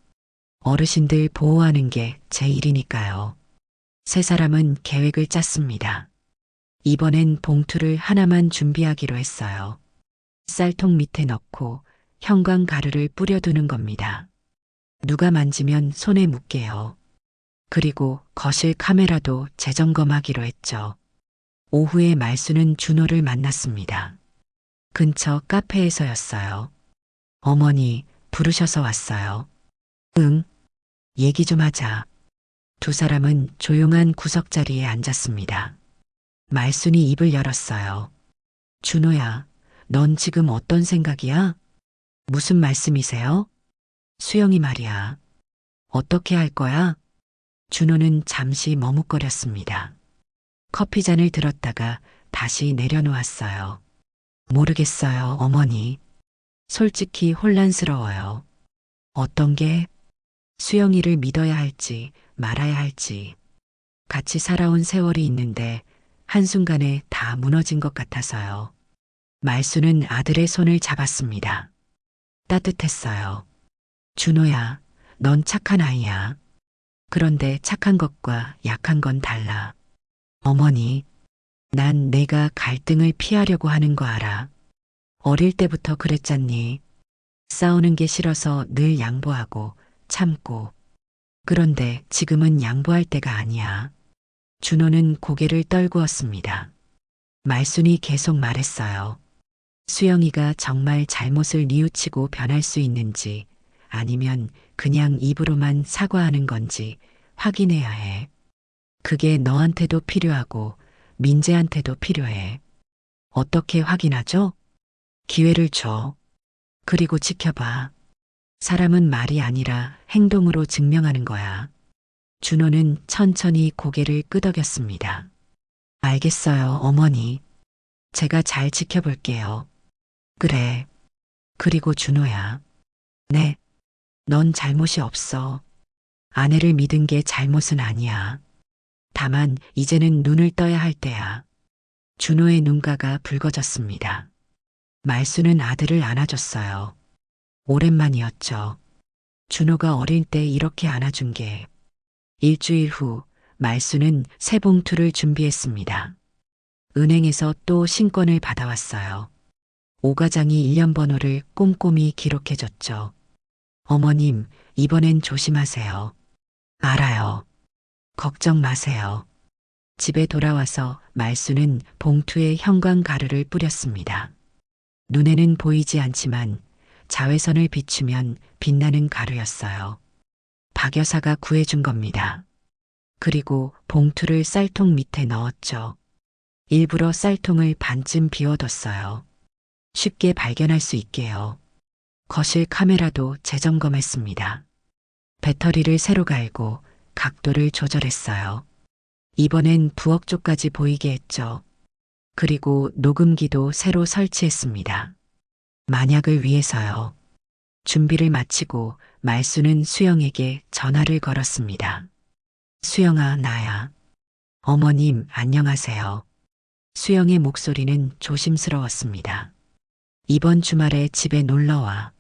어르신들 보호하는 게 제 일이니까요. 세 사람은 계획을 짰습니다. 이번엔 봉투를 하나만 준비하기로 했어요. 쌀통 밑에 넣고 형광 가루를 뿌려두는 겁니다. 누가 만지면 손에 묻게요. 그리고 거실 카메라도 재점검하기로 했죠. 오후에 말수는 준호를 만났습니다. 근처 카페에서였어요. 어머니, 부르셔서 왔어요. 응, 얘기 좀 하자. 두 사람은 조용한 구석자리에 앉았습니다. 말순이 입을 열었어요. 준호야, 넌 지금 어떤 생각이야? 무슨 말씀이세요? 수영이 말이야. 어떻게 할 거야? 준호는 잠시 머뭇거렸습니다. 커피잔을 들었다가 다시 내려놓았어요. 모르겠어요, 어머니. 솔직히 혼란스러워요. 어떤 게? 수영이를 믿어야 할지 말아야 할지. 같이 살아온 세월이 있는데 한순간에 다 무너진 것 같아서요. 말수는 아들의 손을 잡았습니다. 따뜻했어요. 준호야, 넌 착한 아이야. 그런데 착한 것과 약한 건 달라. 어머니, 난 내가 갈등을 피하려고 하는 거 알아. 어릴 때부터 그랬잖니. 싸우는 게 싫어서 늘 양보하고 참고. 그런데 지금은 양보할 때가 아니야. 준호는 고개를 떨구었습니다. 말순이 계속 말했어요. 수영이가 정말 잘못을 뉘우치고 변할 수 있는지 아니면 그냥 입으로만 사과하는 건지 확인해야 해. 그게 너한테도 필요하고 민재한테도 필요해. 어떻게 확인하죠? 기회를 줘. 그리고 지켜봐. 사람은 말이 아니라 행동으로 증명하는 거야. 준호는 천천히 고개를 끄덕였습니다. 알겠어요, 어머니. 제가 잘 지켜볼게요. 그래. 그리고 준호야. 네. 넌 잘못이 없어. 아내를 믿은 게 잘못은 아니야. 다만 이제는 눈을 떠야 할 때야. 준호의 눈가가 붉어졌습니다. 말수는 아들을 안아줬어요. 오랜만이었죠. 준호가 어릴 때 이렇게 안아준 게. 일주일 후 말수는 새 봉투를 준비했습니다. 은행에서 또 신권을 받아왔어요. 오과장이 일련 번호를 꼼꼼히 기록해줬죠. 어머님, 이번엔 조심하세요. 알아요. 걱정 마세요. 집에 돌아와서 말수는 봉투에 형광 가루를 뿌렸습니다. 눈에는 보이지 않지만 자외선을 비추면 빛나는 가루였어요. 박 여사가 구해준 겁니다. 그리고 봉투를 쌀통 밑에 넣었죠. 일부러 쌀통을 반쯤 비워뒀어요. 쉽게 발견할 수 있게요. 거실 카메라도 재점검했습니다. 배터리를 새로 갈고 각도를 조절했어요. 이번엔 부엌 쪽까지 보이게 했죠. 그리고 녹음기도 새로 설치했습니다. 만약을 위해서요. 준비를 마치고 말수는 수영에게 전화를 걸었습니다. 수영아, 나야. 어머님, 안녕하세요. 수영의 목소리는 조심스러웠습니다. 이번 주말에 집에 놀러와.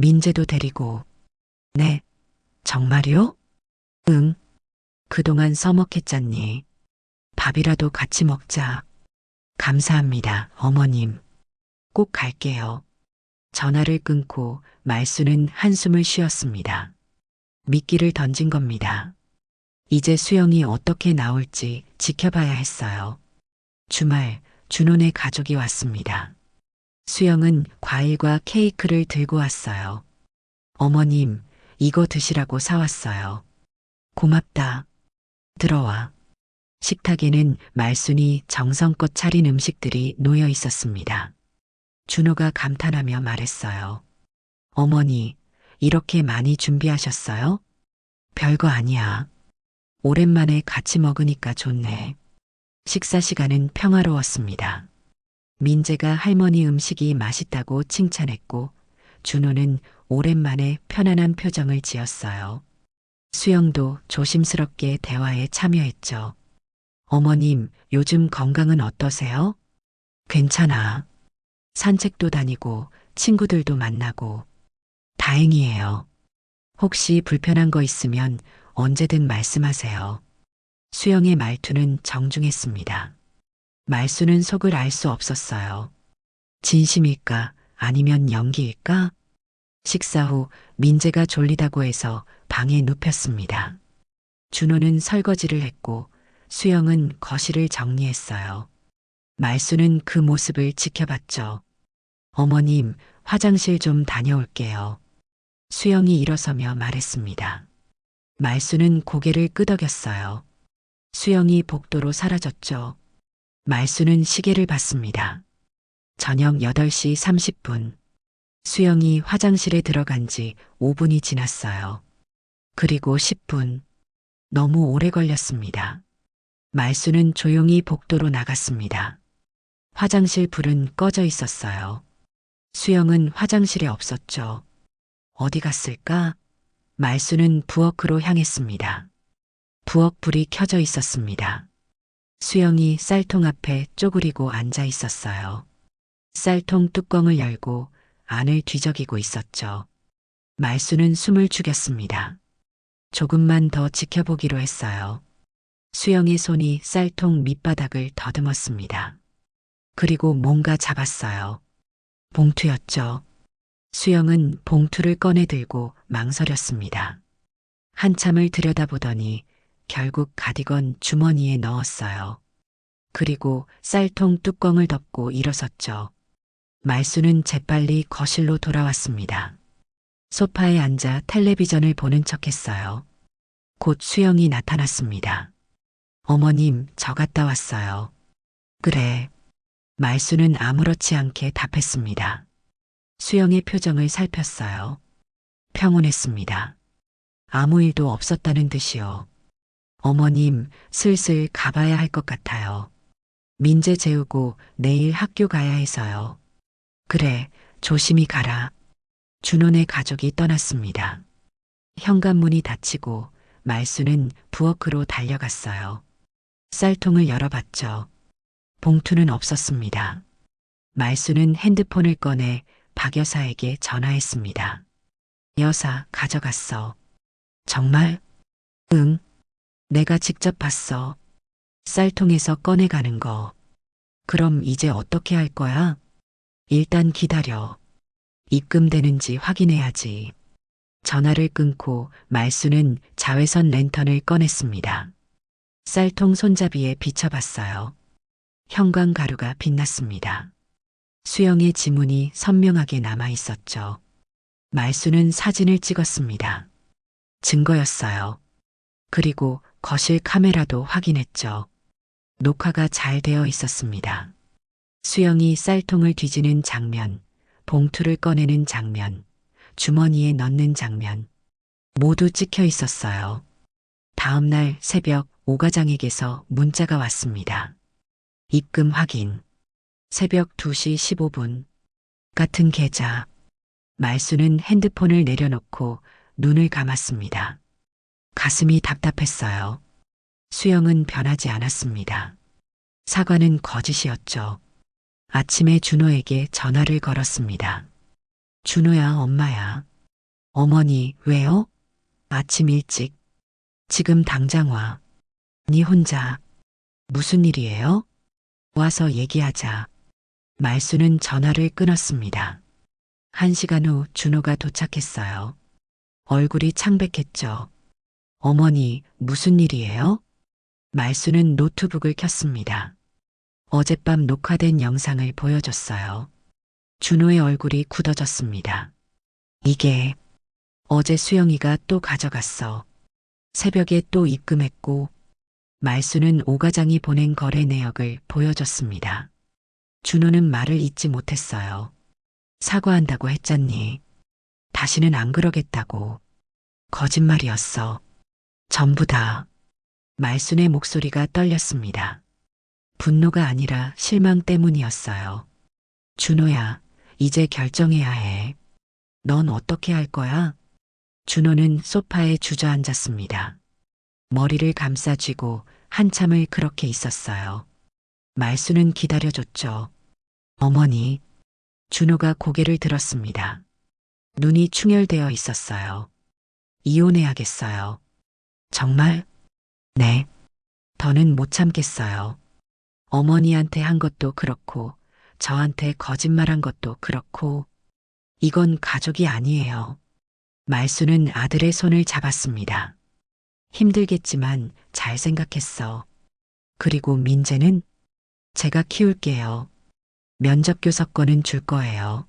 민재도 데리고. 네. 정말요? 응. 그동안 서먹했잖니. 밥이라도 같이 먹자. 감사합니다, 어머님. 꼭 갈게요. 전화를 끊고 말수는 한숨을 쉬었습니다. 미끼를 던진 겁니다. 이제 수영이 어떻게 나올지 지켜봐야 했어요. 주말, 준호네 가족이 왔습니다. 수영은 과일과 케이크를 들고 왔어요. 어머님, 이거 드시라고 사왔어요. 고맙다. 들어와. 식탁에는 말순이 정성껏 차린 음식들이 놓여 있었습니다. 준호가 감탄하며 말했어요. 어머니, 이렇게 많이 준비하셨어요? 별거 아니야. 오랜만에 같이 먹으니까 좋네. 식사 시간은 평화로웠습니다. 민재가 할머니 음식이 맛있다고 칭찬했고, 준호는 오랜만에 편안한 표정을 지었어요. 수영도 조심스럽게 대화에 참여했죠. 어머님, 요즘 건강은 어떠세요? 괜찮아. 산책도 다니고 친구들도 만나고. 다행이에요. 혹시 불편한 거 있으면 언제든 말씀하세요. 수영의 말투는 정중했습니다. 말수는 속을 알 수 없었어요. 진심일까 아니면 연기일까? 식사 후 민재가 졸리다고 해서 방에 눕혔습니다. 준호는 설거지를 했고 수영은 거실을 정리했어요. 말수는 그 모습을 지켜봤죠. 어머님, 화장실 좀 다녀올게요. 수영이 일어서며 말했습니다. 말수는 고개를 끄덕였어요. 수영이 복도로 사라졌죠. 말수는 시계를 봤습니다. 저녁 8시 30분. 수영이 화장실에 들어간 지 5분이 지났어요. 그리고 10분. 너무 오래 걸렸습니다. 말수는 조용히 복도로 나갔습니다. 화장실 불은 꺼져 있었어요. 수영은 화장실에 없었죠. 어디 갔을까? 말수는 부엌으로 향했습니다. 부엌 불이 켜져 있었습니다. 수영이 쌀통 앞에 쪼그리고 앉아 있었어요. 쌀통 뚜껑을 열고 안을 뒤적이고 있었죠. 말수는 숨을 죽였습니다. 조금만 더 지켜보기로 했어요. 수영의 손이 쌀통 밑바닥을 더듬었습니다. 그리고 뭔가 잡았어요. 봉투였죠. 수영은 봉투를 꺼내 들고 망설였습니다. 한참을 들여다보더니 결국 가디건 주머니에 넣었어요. 그리고 쌀통 뚜껑을 덮고 일어섰죠. 말수는 재빨리 거실로 돌아왔습니다. 소파에 앉아 텔레비전을 보는 척했어요. 곧 수영이 나타났습니다. 어머님, 저 갔다 왔어요. 그래. 말수는 아무렇지 않게 답했습니다. 수영의 표정을 살폈어요. 평온했습니다. 아무 일도 없었다는 듯이요. 어머님, 슬슬 가봐야 할 것 같아요. 민재 재우고 내일 학교 가야 해서요. 그래, 조심히 가라. 준호네 가족이 떠났습니다. 현관문이 닫히고 말수는 부엌으로 달려갔어요. 쌀통을 열어봤죠. 봉투는 없었습니다. 말수는 핸드폰을 꺼내 박 여사에게 전화했습니다. 여사, 가져갔어. 정말? 응. 내가 직접 봤어. 쌀통에서 꺼내가는 거. 그럼 이제 어떻게 할 거야? 일단 기다려. 입금되는지 확인해야지. 전화를 끊고 말수는 자외선 랜턴을 꺼냈습니다. 쌀통 손잡이에 비춰봤어요. 형광 가루가 빛났습니다. 수영의 지문이 선명하게 남아 있었죠. 말수는 사진을 찍었습니다. 증거였어요. 그리고 거실 카메라도 확인했죠. 녹화가 잘 되어 있었습니다. 수영이 쌀통을 뒤지는 장면, 봉투를 꺼내는 장면, 주머니에 넣는 장면, 모두 찍혀 있었어요. 다음 날 새벽 오과장에게서 문자가 왔습니다. 입금 확인. 새벽 2시 15분. 같은 계좌. 말수는 핸드폰을 내려놓고 눈을 감았습니다. 가슴이 답답했어요. 수영은 변하지 않았습니다. 사과는 거짓이었죠. 아침에 준호에게 전화를 걸었습니다. 준호야, 엄마야. 어머니, 왜요? 아침 일찍. 지금 당장 와. 네 혼자. 무슨 일이에요? 와서 얘기하자. 말수는 전화를 끊었습니다. 1시간 후 준호가 도착했어요. 얼굴이 창백했죠. 어머니, 무슨 일이에요? 말수는 노트북을 켰습니다. 어젯밤 녹화된 영상을 보여줬어요. 준호의 얼굴이 굳어졌습니다. 이게 어제 수영이가 또 가져갔어. 새벽에 또 입금했고. 말수는 오과장이 보낸 거래 내역을 보여줬습니다. 준호는 말을 잇지 못했어요. 사과한다고 했잖니. 다시는 안 그러겠다고. 거짓말이었어. 전부 다. 말순의 목소리가 떨렸습니다. 분노가 아니라 실망 때문이었어요. 준호야, 이제 결정해야 해. 넌 어떻게 할 거야? 준호는 소파에 주저앉았습니다. 머리를 감싸쥐고 한참을 그렇게 있었어요. 말수는 기다려줬죠. 어머니. 준호가 고개를 들었습니다. 눈이 충혈되어 있었어요. 이혼해야겠어요. 정말? 네. 더는 못 참겠어요. 어머니한테 한 것도 그렇고, 저한테 거짓말한 것도 그렇고, 이건 가족이 아니에요. 말수는 아들의 손을 잡았습니다. 힘들겠지만 잘 생각했어. 그리고 민재는 제가 키울게요. 면접 교섭권은 줄 거예요.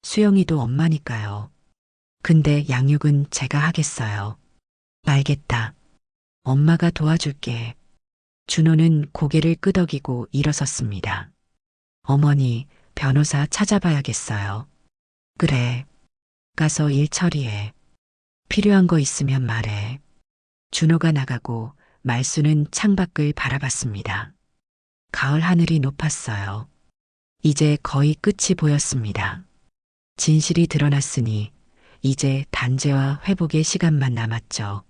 수영이도 엄마니까요. 근데 양육은 제가 하겠어요. 알겠다. 엄마가 도와줄게. 준호는 고개를 끄덕이고 일어섰습니다. 어머니, 변호사 찾아봐야겠어요. 그래. 가서 일 처리해. 필요한 거 있으면 말해. 준호가 나가고 말수는 창밖을 바라봤습니다. 가을 하늘이 높았어요. 이제 거의 끝이 보였습니다. 진실이 드러났으니 이제 단죄와 회복의 시간만 남았죠.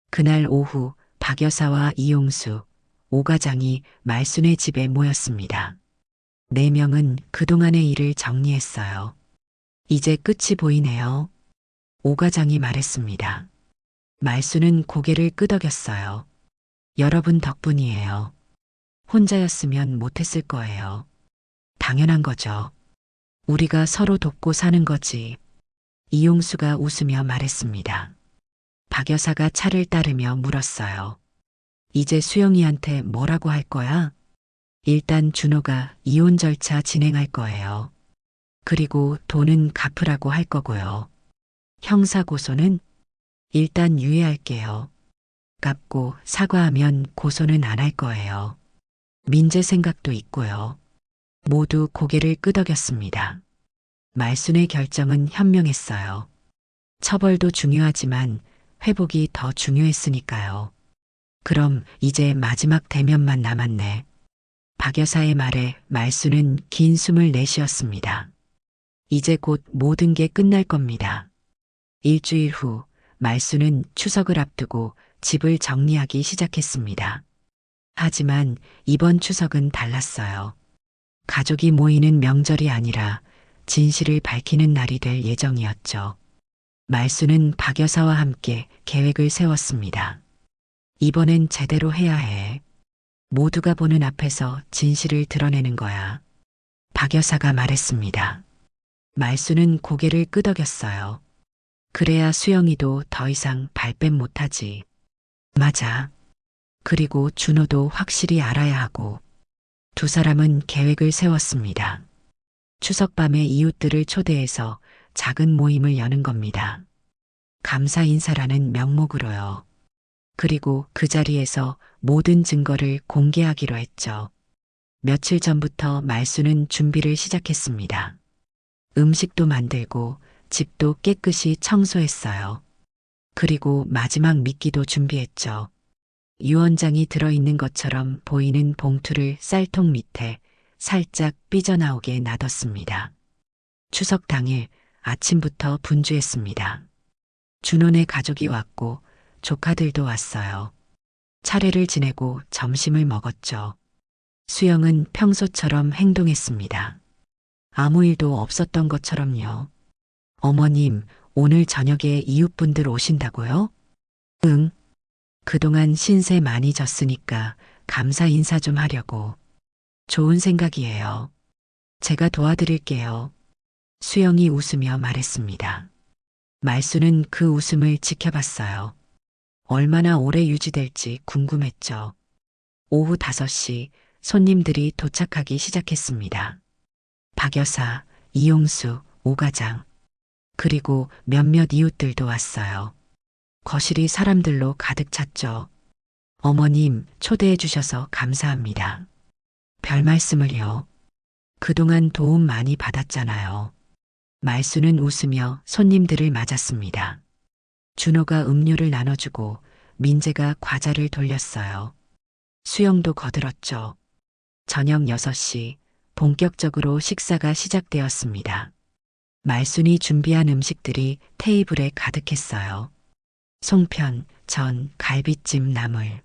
그날 오후 박 여사와 이용수, 오 과장이 말순의 집에 모였습니다. 네 명은 그동안의 일을 정리했어요. 이제 끝이 보이네요. 오 과장이 말했습니다. 말순은 고개를 끄덕였어요. 여러분 덕분이에요. 혼자였으면 못했을 거예요. 당연한 거죠. 우리가 서로 돕고 사는 거지. 이용수가 웃으며 말했습니다. 박 여사가 차를 따르며 물었어요. 이제 수영이한테 뭐라고 할 거야? 일단 준호가 이혼 절차 진행할 거예요. 그리고 돈은 갚으라고 할 거고요. 형사고소는 일단 유예할게요. 갚고 사과하면 고소는 안 할 거예요. 민재 생각도 있고요. 모두 고개를 끄덕였습니다. 말순의 결정은 현명했어요. 처벌도 중요하지만 회복이 더 중요했으니까요. 그럼 이제 마지막 대면만 남았네. 박 여사의 말에 말순은 긴 숨을 내쉬었습니다. 이제 곧 모든 게 끝날 겁니다. 일주일 후 말순은 추석을 앞두고 집을 정리하기 시작했습니다. 하지만 이번 추석은 달랐어요. 가족이 모이는 명절이 아니라 진실을 밝히는 날이 될 예정이었죠. 말순은 박 여사와 함께 계획을 세웠습니다. 이번엔 제대로 해야 해. 모두가 보는 앞에서 진실을 드러내는 거야. 박 여사가 말했습니다. 말순은 고개를 끄덕였어요. 그래야 수영이도 더 이상 발뺌 못하지. 맞아. 그리고 준호도 확실히 알아야 하고. 두 사람은 계획을 세웠습니다. 추석 밤에 이웃들을 초대해서 작은 모임을 여는 겁니다. 감사 인사라는 명목으로요. 그리고 그 자리에서 모든 증거를 공개하기로 했죠. 며칠 전부터 말순은 준비를 시작했습니다. 음식도 만들고 집도 깨끗이 청소했어요. 그리고 마지막 미끼도 준비했죠. 유언장이 들어있는 것처럼 보이는 봉투를 쌀통 밑에 살짝 삐져나오게 놔뒀습니다. 추석 당일 아침부터 분주했습니다. 준호네 가족이 왔고 조카들도 왔어요. 차례를 지내고 점심을 먹었죠. 수영은 평소처럼 행동했습니다. 아무 일도 없었던 것처럼요. 어머님, 오늘 저녁에 이웃분들 오신다고요? 응. 그동안 신세 많이 졌으니까 감사 인사 좀 하려고. 좋은 생각이에요. 제가 도와드릴게요. 수영이 웃으며 말했습니다. 말순은 그 웃음을 지켜봤어요. 얼마나 오래 유지될지 궁금했죠. 오후 5시 손님들이 도착하기 시작했습니다. 박 여사, 이용수, 오 과장, 그리고 몇몇 이웃들도 왔어요. 거실이 사람들로 가득 찼죠. 어머님, 초대해 주셔서 감사합니다. 별 말씀을요. 그동안 도움 많이 받았잖아요. 말순은 웃으며 손님들을 맞았습니다. 준호가 음료를 나눠주고 민재가 과자를 돌렸어요. 수영도 거들었죠. 저녁 6시 본격적으로 식사가 시작되었습니다. 말순이 준비한 음식들이 테이블에 가득했어요. 송편, 전, 갈비찜, 나물.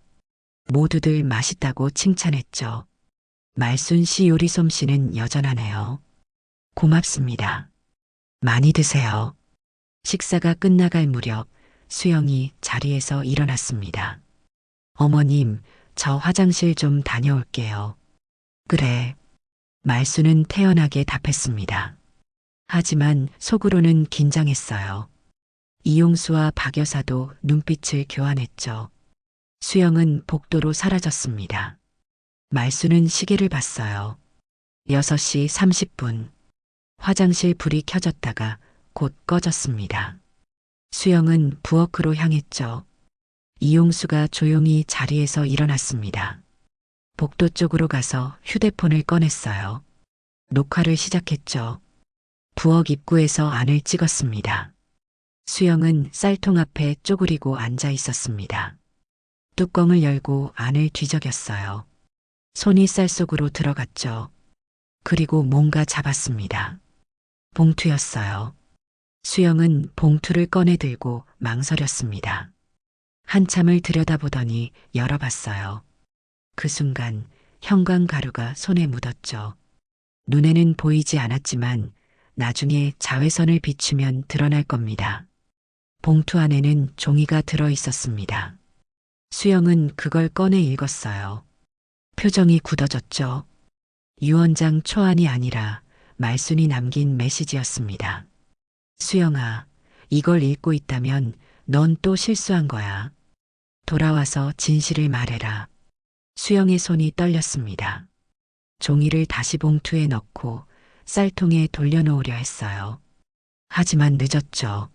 모두들 맛있다고 칭찬했죠. 말순 씨 요리 솜씨는 여전하네요. 고맙습니다. 많이 드세요. 식사가 끝나갈 무렵 수영이 자리에서 일어났습니다. 어머님, 저 화장실 좀 다녀올게요. 그래. 말순은 태연하게 답했습니다. 하지만 속으로는 긴장했어요. 이용수와 박 여사도 눈빛을 교환했죠. 수영은 복도로 사라졌습니다. 말순은 시계를 봤어요. 6시 30분. 화장실 불이 켜졌다가 곧 꺼졌습니다. 수영은 부엌으로 향했죠. 이용수가 조용히 자리에서 일어났습니다. 복도 쪽으로 가서 휴대폰을 꺼냈어요. 녹화를 시작했죠. 부엌 입구에서 안을 찍었습니다. 수영은 쌀통 앞에 쪼그리고 앉아 있었습니다. 뚜껑을 열고 안을 뒤적였어요. 손이 쌀 속으로 들어갔죠. 그리고 뭔가 잡았습니다. 봉투였어요. 수영은 봉투를 꺼내 들고 망설였습니다. 한참을 들여다보더니 열어봤어요. 그 순간 형광가루가 손에 묻었죠. 눈에는 보이지 않았지만 나중에 자외선을 비추면 드러날 겁니다. 봉투 안에는 종이가 들어 있었습니다. 수영은 그걸 꺼내 읽었어요. 표정이 굳어졌죠. 유언장 초안이 아니라 말순이 남긴 메시지였습니다. 수영아, 이걸 읽고 있다면 넌 또 실수한 거야. 돌아와서 진실을 말해라. 수영의 손이 떨렸습니다. 종이를 다시 봉투에 넣고 쌀통에 돌려놓으려 했어요. 하지만 늦었죠.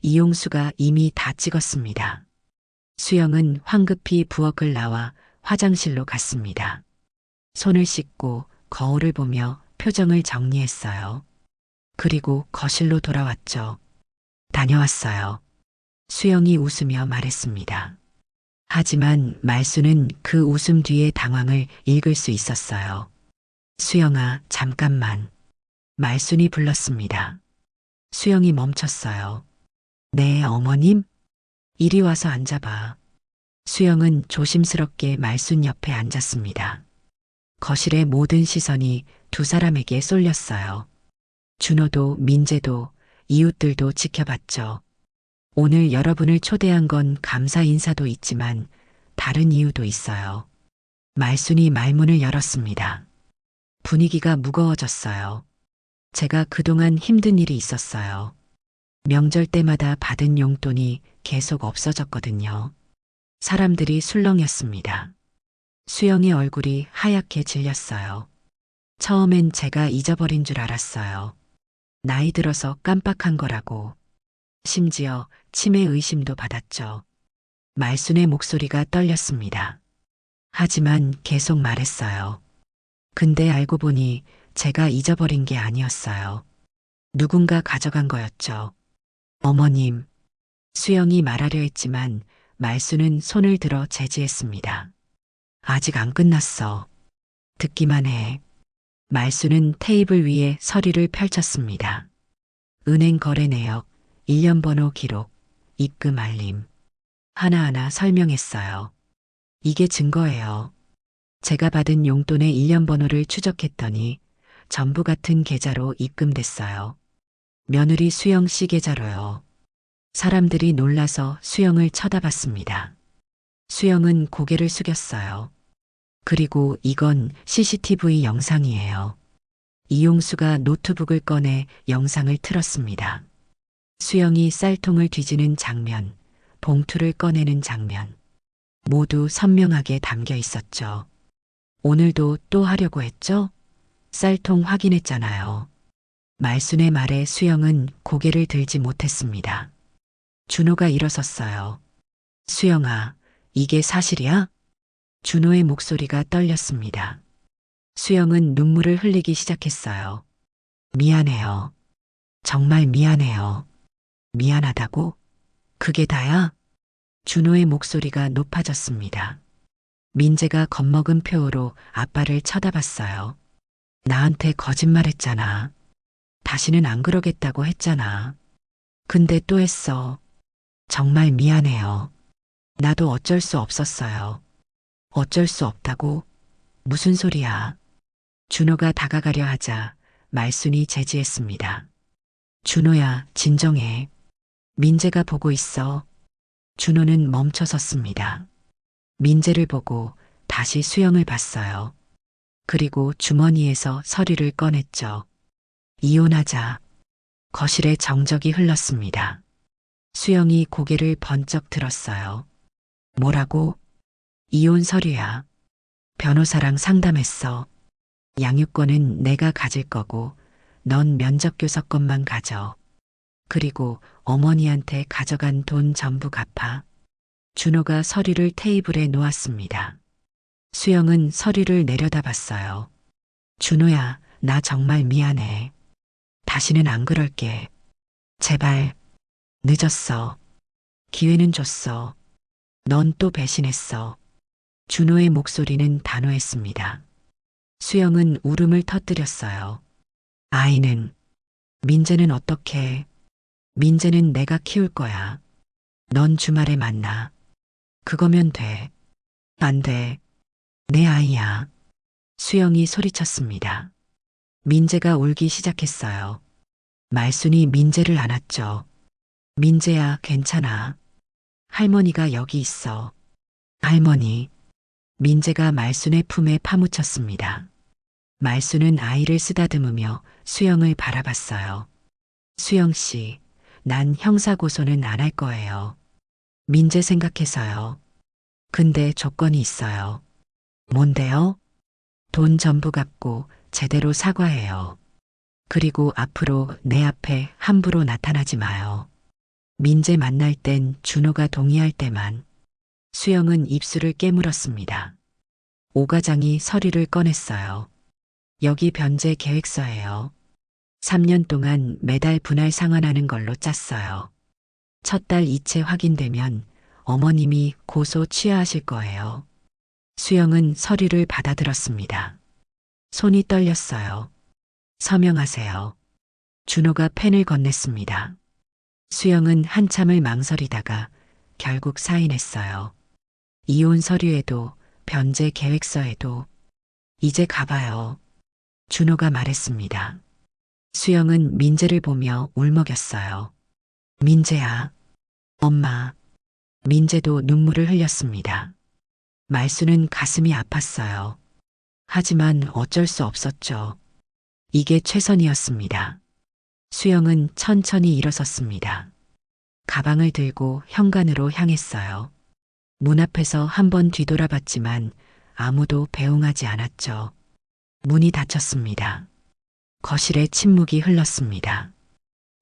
이용수가 이미 다 찍었습니다. 수영은 황급히 부엌을 나와 화장실로 갔습니다. 손을 씻고 거울을 보며 표정을 정리했어요. 그리고 거실로 돌아왔죠. 다녀왔어요. 수영이 웃으며 말했습니다. 하지만 말수는 그 웃음 뒤의 당황을 읽을 수 있었어요. 수영아, 잠깐만. 말순이 불렀습니다. 수영이 멈췄어요. 네, 어머님? 이리 와서 앉아봐. 수영은 조심스럽게 말순 옆에 앉았습니다. 거실의 모든 시선이 두 사람에게 쏠렸어요. 준호도 민재도 이웃들도 지켜봤죠. 오늘 여러분을 초대한 건 감사 인사도 있지만 다른 이유도 있어요. 말순이 말문을 열었습니다. 분위기가 무거워졌어요. 제가 그동안 힘든 일이 있었어요. 명절 때마다 받은 용돈이 계속 없어졌거든요. 사람들이 술렁였습니다. 수영의 얼굴이 하얗게 질렸어요. 처음엔 제가 잊어버린 줄 알았어요. 나이 들어서 깜빡한 거라고. 심지어 치매 의심도 받았죠. 말순의 목소리가 떨렸습니다. 하지만 계속 말했어요. 근데 알고 보니 제가 잊어버린 게 아니었어요. 누군가 가져간 거였죠. 어머님. 수영이 말하려 했지만 말순은 손을 들어 제지했습니다. 아직 안 끝났어. 듣기만 해. 말순은 테이블 위에 서류를 펼쳤습니다. 은행 거래 내역, 1년 번호 기록, 입금 알림. 하나하나 설명했어요. 이게 증거예요. 제가 받은 용돈의 1년 번호를 추적했더니 전부 같은 계좌로 입금됐어요. 며느리 수영 씨 계좌로요. 사람들이 놀라서 수영을 쳐다봤습니다. 수영은 고개를 숙였어요. 그리고 이건 CCTV 영상이에요. 이용수가 노트북을 꺼내 영상을 틀었습니다. 수영이 쌀통을 뒤지는 장면, 봉투를 꺼내는 장면. 모두 선명하게 담겨 있었죠. 오늘도 또 하려고 했죠? 쌀통 확인했잖아요. 말순의 말에 수영은 고개를 들지 못했습니다. 준호가 일어섰어요. 수영아, 이게 사실이야? 준호의 목소리가 떨렸습니다. 수영은 눈물을 흘리기 시작했어요. 미안해요. 정말 미안해요. 미안하다고? 그게 다야? 준호의 목소리가 높아졌습니다. 민재가 겁먹은 표호로 아빠를 쳐다봤어요. 나한테 거짓말했잖아. 다시는 안 그러겠다고 했잖아. 근데 또 했어. 정말 미안해요. 나도 어쩔 수 없었어요. 어쩔 수 없다고? 무슨 소리야? 준호가 다가가려 하자 말순이 제지했습니다. 준호야, 진정해. 민재가 보고 있어. 준호는 멈춰섰습니다. 민재를 보고 다시 수영을 봤어요. 그리고 주머니에서 서류를 꺼냈죠. 이혼하자. 거실에 정적이 흘렀습니다. 수영이 고개를 번쩍 들었어요. 뭐라고? 이혼 서류야. 변호사랑 상담했어. 양육권은 내가 가질 거고 넌 면접교섭권만 가져. 그리고 어머니한테 가져간 돈 전부 갚아. 준호가 서류를 테이블에 놓았습니다. 수영은 서류를 내려다봤어요. 준호야, 나 정말 미안해. 다시는 안 그럴게. 제발. 늦었어. 기회는 줬어. 넌 또 배신했어. 준호의 목소리는 단호했습니다. 수영은 울음을 터뜨렸어요. 아이는, 민재는 어떻게? 민재는 내가 키울 거야. 넌 주말에 만나. 그거면 돼. 안 돼. 내 아이야. 수영이 소리쳤습니다. 민재가 울기 시작했어요. 말순이 민재를 안았죠. 민재야, 괜찮아. 할머니가 여기 있어. 할머니. 민재가 말순의 품에 파묻혔습니다. 말순은 아이를 쓰다듬으며 수영을 바라봤어요. 수영 씨, 난 형사고소는 안 할 거예요. 민재 생각해서요. 근데 조건이 있어요. 뭔데요? 돈 전부 갚고 제대로 사과해요. 그리고 앞으로 내 앞에 함부로 나타나지 마요. 민재 만날 땐 준호가 동의할 때만. 수영은 입술을 깨물었습니다. 오 과장이 서류를 꺼냈어요. 여기 변제 계획서예요. 3년 동안 매달 분할 상환하는 걸로 짰어요. 첫 달 이체 확인되면 어머님이 고소 취하하실 거예요. 수영은 서류를 받아들었습니다. 손이 떨렸어요. 서명하세요. 준호가 펜을 건넸습니다. 수영은 한참을 망설이다가 결국 사인했어요. 이혼 서류에도 변제 계획서에도. 이제 가봐요. 준호가 말했습니다. 수영은 민재를 보며 울먹였어요. 민재야. 엄마. 민재도 눈물을 흘렸습니다. 말수는 가슴이 아팠어요. 하지만 어쩔 수 없었죠. 이게 최선이었습니다. 수영은 천천히 일어섰습니다. 가방을 들고 현관으로 향했어요. 문 앞에서 한번 뒤돌아봤지만 아무도 배웅하지 않았죠. 문이 닫혔습니다. 거실에 침묵이 흘렀습니다.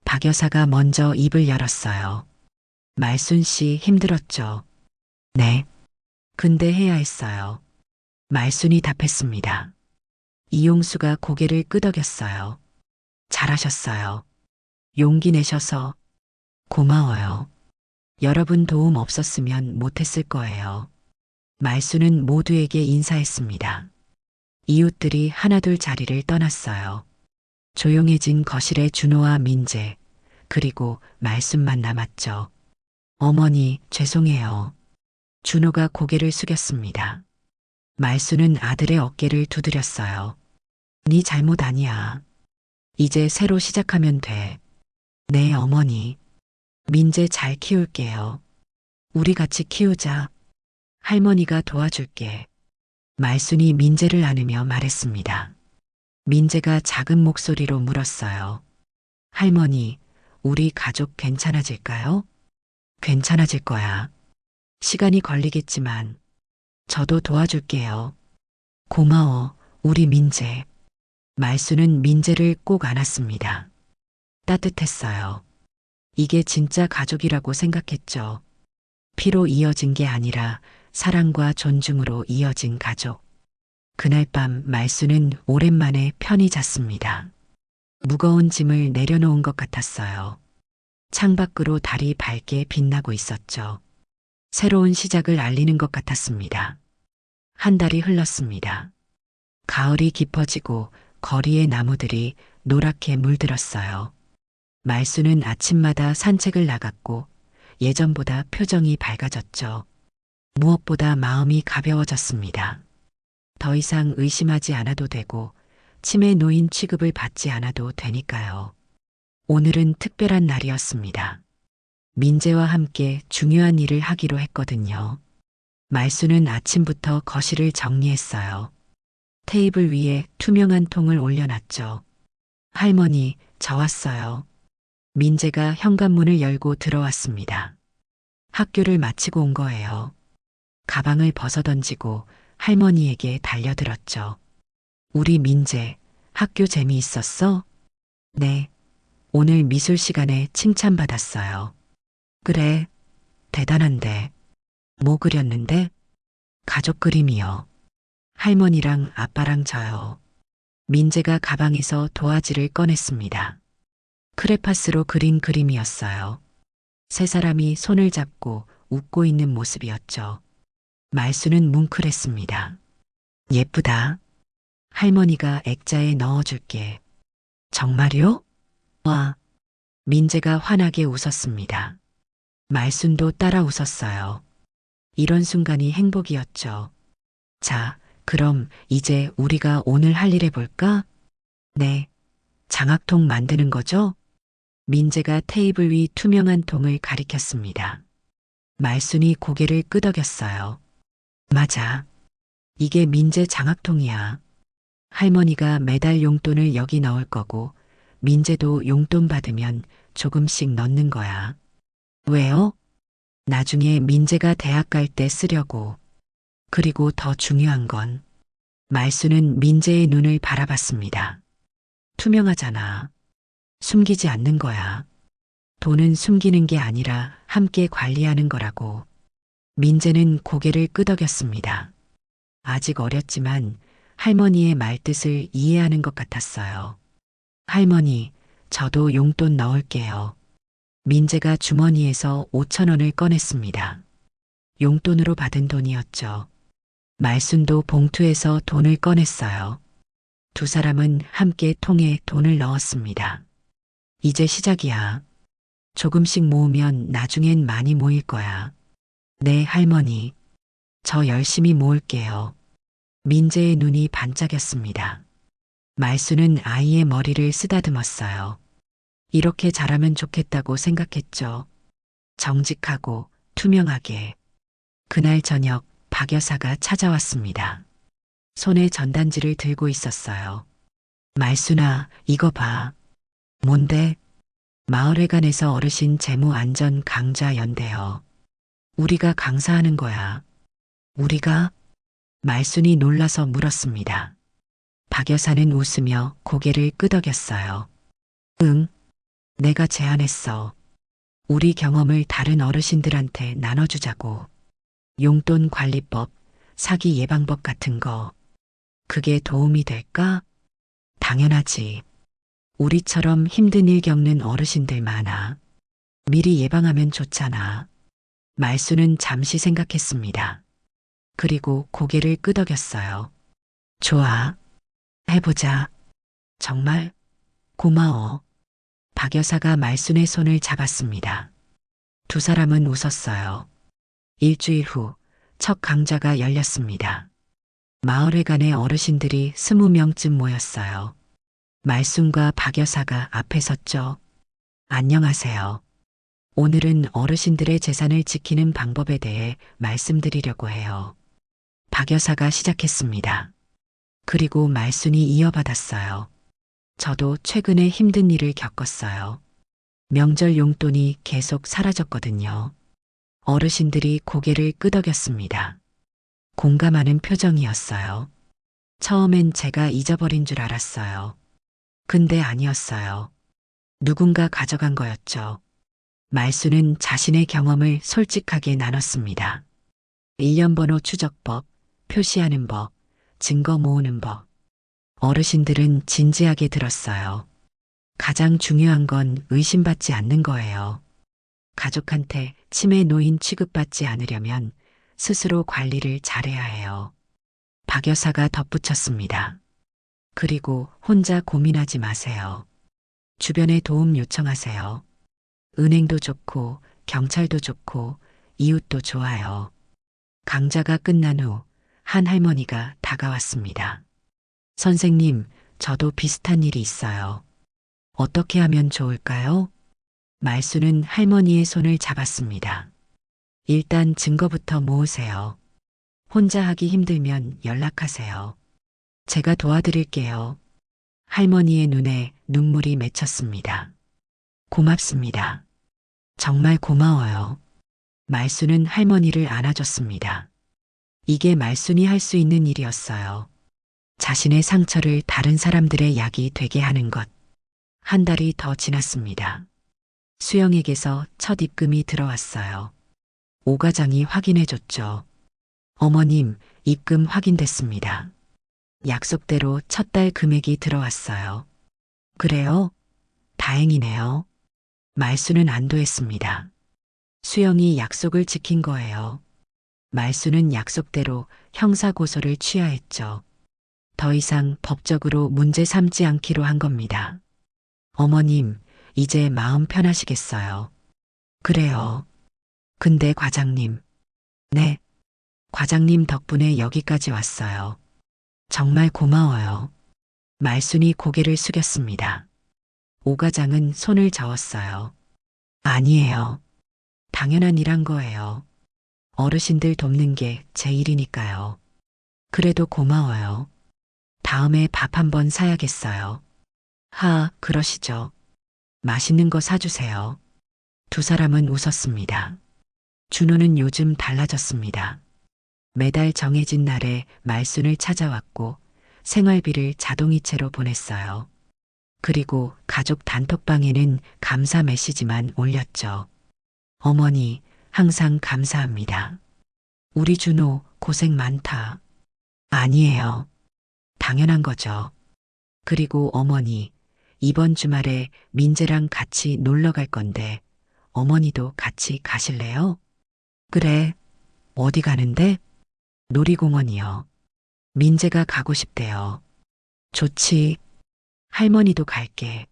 박 여사가 먼저 입을 열었어요. 말순 씨 힘들었죠? 네. 근데 해야 했어요. 말순이 답했습니다. 이용수가 고개를 끄덕였어요. 잘하셨어요. 용기 내셔서. 고마워요. 여러분 도움 없었으면 못했을 거예요. 말순은 모두에게 인사했습니다. 이웃들이 하나둘 자리를 떠났어요. 조용해진 거실에 준호와 민재, 그리고 말순만 남았죠. 어머니, 죄송해요. 준호가 고개를 숙였습니다. 말순은 아들의 어깨를 두드렸어요. 네 잘못 아니야. 이제 새로 시작하면 돼. 네, 어머니. 민재 잘 키울게요. 우리 같이 키우자. 할머니가 도와줄게. 말순이 민재를 안으며 말했습니다. 민재가 작은 목소리로 물었어요. 할머니, 우리 가족 괜찮아질까요? 괜찮아질 거야. 시간이 걸리겠지만 저도 도와줄게요. 고마워, 우리 민재. 말순은 민재를 꼭 안았습니다. 따뜻했어요. 이게 진짜 가족이라고 생각했죠. 피로 이어진 게 아니라 사랑과 존중으로 이어진 가족. 그날 밤 말순은 오랜만에 편히 잤습니다. 무거운 짐을 내려놓은 것 같았어요. 창밖으로 달이 밝게 빛나고 있었죠. 새로운 시작을 알리는 것 같았습니다. 한 달이 흘렀습니다. 가을이 깊어지고 거리의 나무들이 노랗게 물들었어요. 말순은 아침마다 산책을 나갔고 예전보다 표정이 밝아졌죠. 무엇보다 마음이 가벼워졌습니다. 더 이상 의심하지 않아도 되고 치매 노인 취급을 받지 않아도 되니까요. 오늘은 특별한 날이었습니다. 민재와 함께 중요한 일을 하기로 했거든요. 말순은 아침부터 거실을 정리했어요. 테이블 위에 투명한 통을 올려놨죠. 할머니, 저 왔어요. 민재가 현관문을 열고 들어왔습니다. 학교를 마치고 온 거예요. 가방을 벗어던지고 할머니에게 달려들었죠. 우리 민재, 학교 재미있었어? 네. 오늘 미술 시간에 칭찬받았어요. 그래. 대단한데. 뭐 그렸는데? 가족 그림이요. 할머니랑 아빠랑 저요. 민재가 가방에서 도화지를 꺼냈습니다. 크레파스로 그린 그림이었어요. 세 사람이 손을 잡고 웃고 있는 모습이었죠. 말수는 뭉클했습니다. 예쁘다. 할머니가 액자에 넣어줄게. 정말요? 와. 민재가 환하게 웃었습니다. 말순도 따라 웃었어요. 이런 순간이 행복이었죠. 자, 그럼 이제 우리가 오늘 할 일 해볼까? 네. 장학통 만드는 거죠? 민재가 테이블 위 투명한 통을 가리켰습니다. 말순이 고개를 끄덕였어요. 맞아. 이게 민재 장학통이야. 할머니가 매달 용돈을 여기 넣을 거고, 민재도 용돈 받으면 조금씩 넣는 거야. 왜요? 나중에 민재가 대학 갈 때 쓰려고. 그리고 더 중요한 건, 말수는 민재의 눈을 바라봤습니다. 투명하잖아. 숨기지 않는 거야. 돈은 숨기는 게 아니라 함께 관리하는 거라고. 민재는 고개를 끄덕였습니다. 아직 어렸지만 할머니의 말뜻을 이해하는 것 같았어요. 할머니, 저도 용돈 넣을게요. 민재가 주머니에서 5천 원을 꺼냈습니다. 용돈으로 받은 돈이었죠. 말순도 봉투에서 돈을 꺼냈어요. 두 사람은 함께 통에 돈을 넣었습니다. 이제 시작이야. 조금씩 모으면 나중엔 많이 모일 거야. 네, 할머니. 저 열심히 모을게요. 민재의 눈이 반짝였습니다. 말수는 아이의 머리를 쓰다듬었어요. 이렇게 자라면 좋겠다고 생각했죠. 정직하고 투명하게. 그날 저녁 박 여사가 찾아왔습니다. 손에 전단지를 들고 있었어요. 말순아, 이거 봐. 뭔데? 마을회관에서 어르신 재무안전 강좌 연대요. 우리가 강사하는 거야. 우리가? 말순이 놀라서 물었습니다. 박 여사는 웃으며 고개를 끄덕였어요. 응, 내가 제안했어. 우리 경험을 다른 어르신들한테 나눠주자고. 용돈 관리법, 사기 예방법 같은 거. 그게 도움이 될까? 당연하지. 우리처럼 힘든 일 겪는 어르신들 많아. 미리 예방하면 좋잖아. 말수는 잠시 생각했습니다. 그리고 고개를 끄덕였어요. 좋아. 해보자. 정말? 고마워. 박 여사가 말순의 손을 잡았습니다. 두 사람은 웃었어요. 일주일 후 첫 강좌가 열렸습니다. 마을회관의 어르신들이 20명쯤 모였어요. 말순과 박 여사가 앞에 섰죠. 안녕하세요. 오늘은 어르신들의 재산을 지키는 방법에 대해 말씀드리려고 해요. 박 여사가 시작했습니다. 그리고 말순이 이어받았어요. 저도 최근에 힘든 일을 겪었어요. 명절 용돈이 계속 사라졌거든요. 어르신들이 고개를 끄덕였습니다. 공감하는 표정이었어요. 처음엔 제가 잊어버린 줄 알았어요. 근데 아니었어요. 누군가 가져간 거였죠. 말수는 자신의 경험을 솔직하게 나눴습니다. 일련번호 추적법, 표시하는 법, 증거 모으는 법. 어르신들은 진지하게 들었어요. 가장 중요한 건 의심받지 않는 거예요. 가족한테 치매 노인 취급받지 않으려면 스스로 관리를 잘해야 해요. 박 여사가 덧붙였습니다. 그리고 혼자 고민하지 마세요. 주변에 도움 요청하세요. 은행도 좋고 경찰도 좋고 이웃도 좋아요. 강좌가 끝난 후 한 할머니가 다가왔습니다. 선생님, 저도 비슷한 일이 있어요. 어떻게 하면 좋을까요? 말수는 할머니의 손을 잡았습니다. 일단 증거부터 모으세요. 혼자 하기 힘들면 연락하세요. 제가 도와드릴게요. 할머니의 눈에 눈물이 맺혔습니다. 고맙습니다. 정말 고마워요. 말수는 할머니를 안아줬습니다. 이게 말순이 할 수 있는 일이었어요. 자신의 상처를 다른 사람들의 약이 되게 하는 것. 한 달이 더 지났습니다. 수영에게서 첫 입금이 들어왔어요. 오 과장이 확인해줬죠. 어머님, 입금 확인됐습니다. 약속대로 첫 달 금액이 들어왔어요. 그래요? 다행이네요. 말수는 안도했습니다. 수영이 약속을 지킨 거예요. 말수는 약속대로 형사고소를 취하했죠. 더 이상 법적으로 문제 삼지 않기로 한 겁니다. 어머님, 이제 마음 편하시겠어요? 그래요. 근데 과장님. 네, 과장님 덕분에 여기까지 왔어요. 정말 고마워요. 말순이 고개를 숙였습니다. 오 과장은 손을 저었어요. 아니에요. 당연한 일한 거예요. 어르신들 돕는 게 제 일이니까요. 그래도 고마워요. 다음에 밥 한번 사야겠어요. 그러시죠. 맛있는 거 사주세요. 두 사람은 웃었습니다. 준호는 요즘 달라졌습니다. 매달 정해진 날에 말순을 찾아왔고 생활비를 자동이체로 보냈어요. 그리고 가족 단톡방에는 감사 메시지만 올렸죠. 어머니, 항상 감사합니다. 우리 준호 고생 많다. 아니에요. 당연한 거죠. 그리고 어머니, 이번 주말에 민재랑 같이 놀러 갈 건데 어머니도 같이 가실래요? 그래. 어디 가는데? 놀이공원이요. 민재가 가고 싶대요. 좋지. 할머니도 갈게.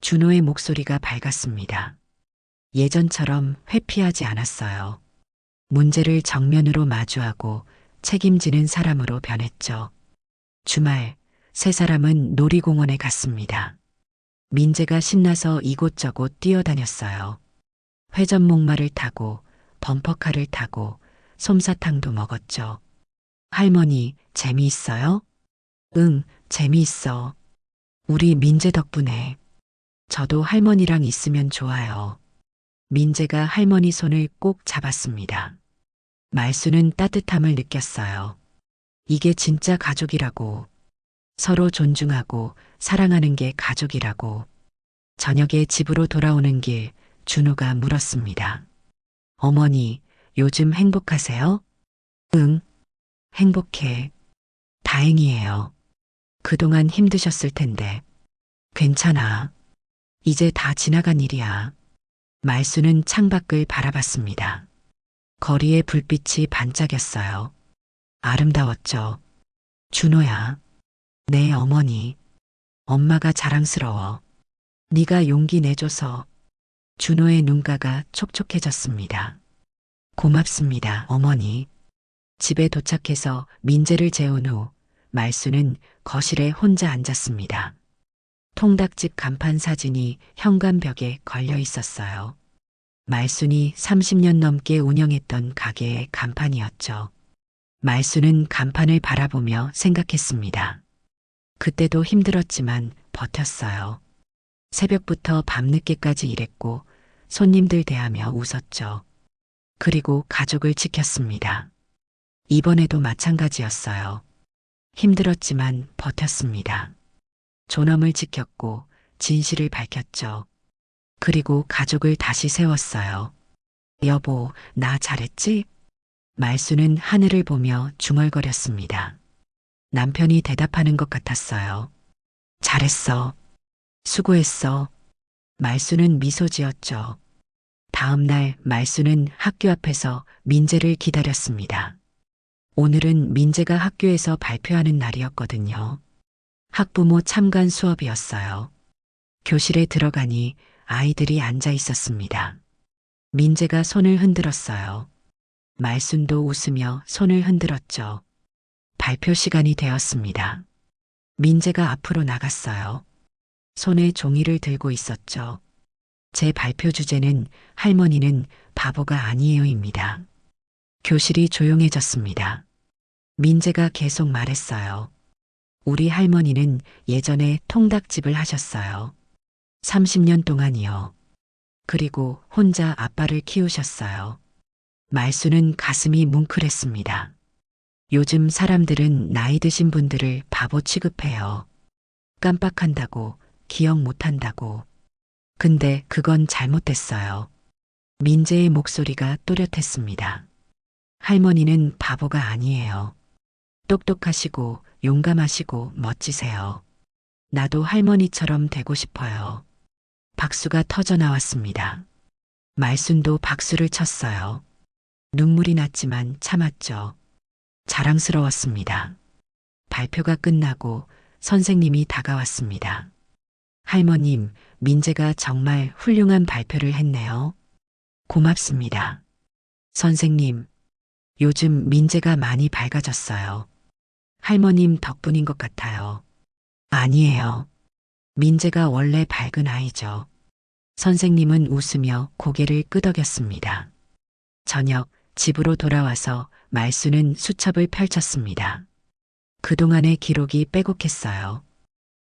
준호의 목소리가 밝았습니다. 예전처럼 회피하지 않았어요. 문제를 정면으로 마주하고 책임지는 사람으로 변했죠. 주말, 세 사람은 놀이공원에 갔습니다. 민재가 신나서 이곳저곳 뛰어다녔어요. 회전목마를 타고 범퍼카를 타고 솜사탕도 먹었죠. 할머니, 재미있어요? 응, 재미있어. 우리 민재 덕분에. 저도 할머니랑 있으면 좋아요. 민재가 할머니 손을 꼭 잡았습니다. 말수는 따뜻함을 느꼈어요. 이게 진짜 가족이라고. 서로 존중하고 사랑하는 게 가족이라고. 저녁에 집으로 돌아오는 길 준호가 물었습니다. 어머니, 요즘 행복하세요? 응, 행복해. 다행이에요. 그동안 힘드셨을 텐데. 괜찮아. 이제 다 지나간 일이야. 말수는 창밖을 바라봤습니다. 거리에 불빛이 반짝였어요. 아름다웠죠. 준호야. 네, 어머니. 엄마가 자랑스러워. 네가 용기 내줘서. 준호의 눈가가 촉촉해졌습니다. 고맙습니다, 어머니. 집에 도착해서 민재를 재운 후 말수는 거실에 혼자 앉았습니다. 통닭집 간판 사진이 현관벽에 걸려 있었어요. 말순이 30년 넘게 운영했던 가게의 간판이었죠. 말수는 간판을 바라보며 생각했습니다. 그때도 힘들었지만 버텼어요. 새벽부터 밤늦게까지 일했고 손님들 대하며 웃었죠. 그리고 가족을 지켰습니다. 이번에도 마찬가지였어요. 힘들었지만 버텼습니다. 존엄을 지켰고 진실을 밝혔죠. 그리고 가족을 다시 세웠어요. 여보, 나 잘했지? 말수는 하늘을 보며 중얼거렸습니다. 남편이 대답하는 것 같았어요. 잘했어. 수고했어. 말수는 미소 지었죠. 다음 날 말수는 학교 앞에서 민재를 기다렸습니다. 오늘은 민재가 학교에서 발표하는 날이었거든요. 학부모 참관 수업이었어요. 교실에 들어가니 아이들이 앉아 있었습니다. 민재가 손을 흔들었어요. 말순도 웃으며 손을 흔들었죠. 발표 시간이 되었습니다. 민재가 앞으로 나갔어요. 손에 종이를 들고 있었죠. 제 발표 주제는 할머니는 바보가 아니에요입니다. 교실이 조용해졌습니다. 민재가 계속 말했어요. 우리 할머니는 예전에 통닭집을 하셨어요. 30년 동안이요. 그리고 혼자 아빠를 키우셨어요. 말수는 가슴이 뭉클했습니다. 요즘 사람들은 나이 드신 분들을 바보 취급해요. 깜빡한다고, 기억 못한다고. 근데 그건 잘못됐어요. 민재의 목소리가 또렷했습니다. 할머니는 바보가 아니에요. 똑똑하시고 용감하시고 멋지세요. 나도 할머니처럼 되고 싶어요. 박수가 터져 나왔습니다. 말순도 박수를 쳤어요. 눈물이 났지만 참았죠. 자랑스러웠습니다. 발표가 끝나고 선생님이 다가왔습니다. 할머님, 민재가 정말 훌륭한 발표를 했네요. 고맙습니다. 선생님, 요즘 민재가 많이 밝아졌어요. 할머님 덕분인 것 같아요. 아니에요. 민재가 원래 밝은 아이죠. 선생님은 웃으며 고개를 끄덕였습니다. 저녁 집으로 돌아와서 말수는 수첩을 펼쳤습니다. 그동안의 기록이 빼곡했어요.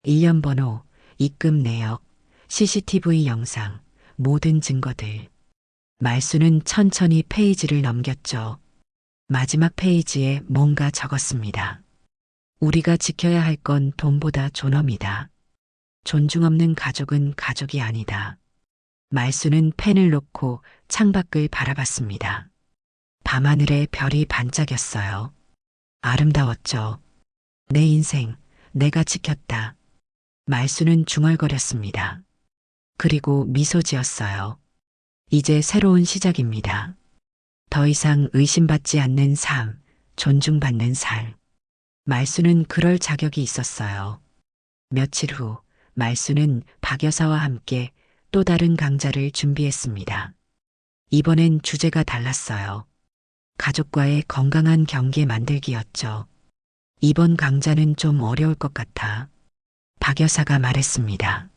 1년 번호, 입금 내역, CCTV 영상, 모든 증거들. 말수는 천천히 페이지를 넘겼죠. 마지막 페이지에 뭔가 적었습니다. 우리가 지켜야 할 건 돈보다 존엄이다. 존중 없는 가족은 가족이 아니다. 말수는 펜을 놓고 창밖을 바라봤습니다. 밤하늘에 별이 반짝였어요. 아름다웠죠. 내 인생, 내가 지켰다. 말수는 중얼거렸습니다. 그리고 미소 지었어요. 이제 새로운 시작입니다. 더 이상 의심받지 않는 삶, 존중받는 삶. 말수는 그럴 자격이 있었어요. 며칠 후, 말수는 박 여사와 함께 또 다른 강좌를 준비했습니다. 이번엔 주제가 달랐어요. 가족과의 건강한 경계 만들기였죠. 이번 강좌는 좀 어려울 것 같아. 박 여사가 말했습니다.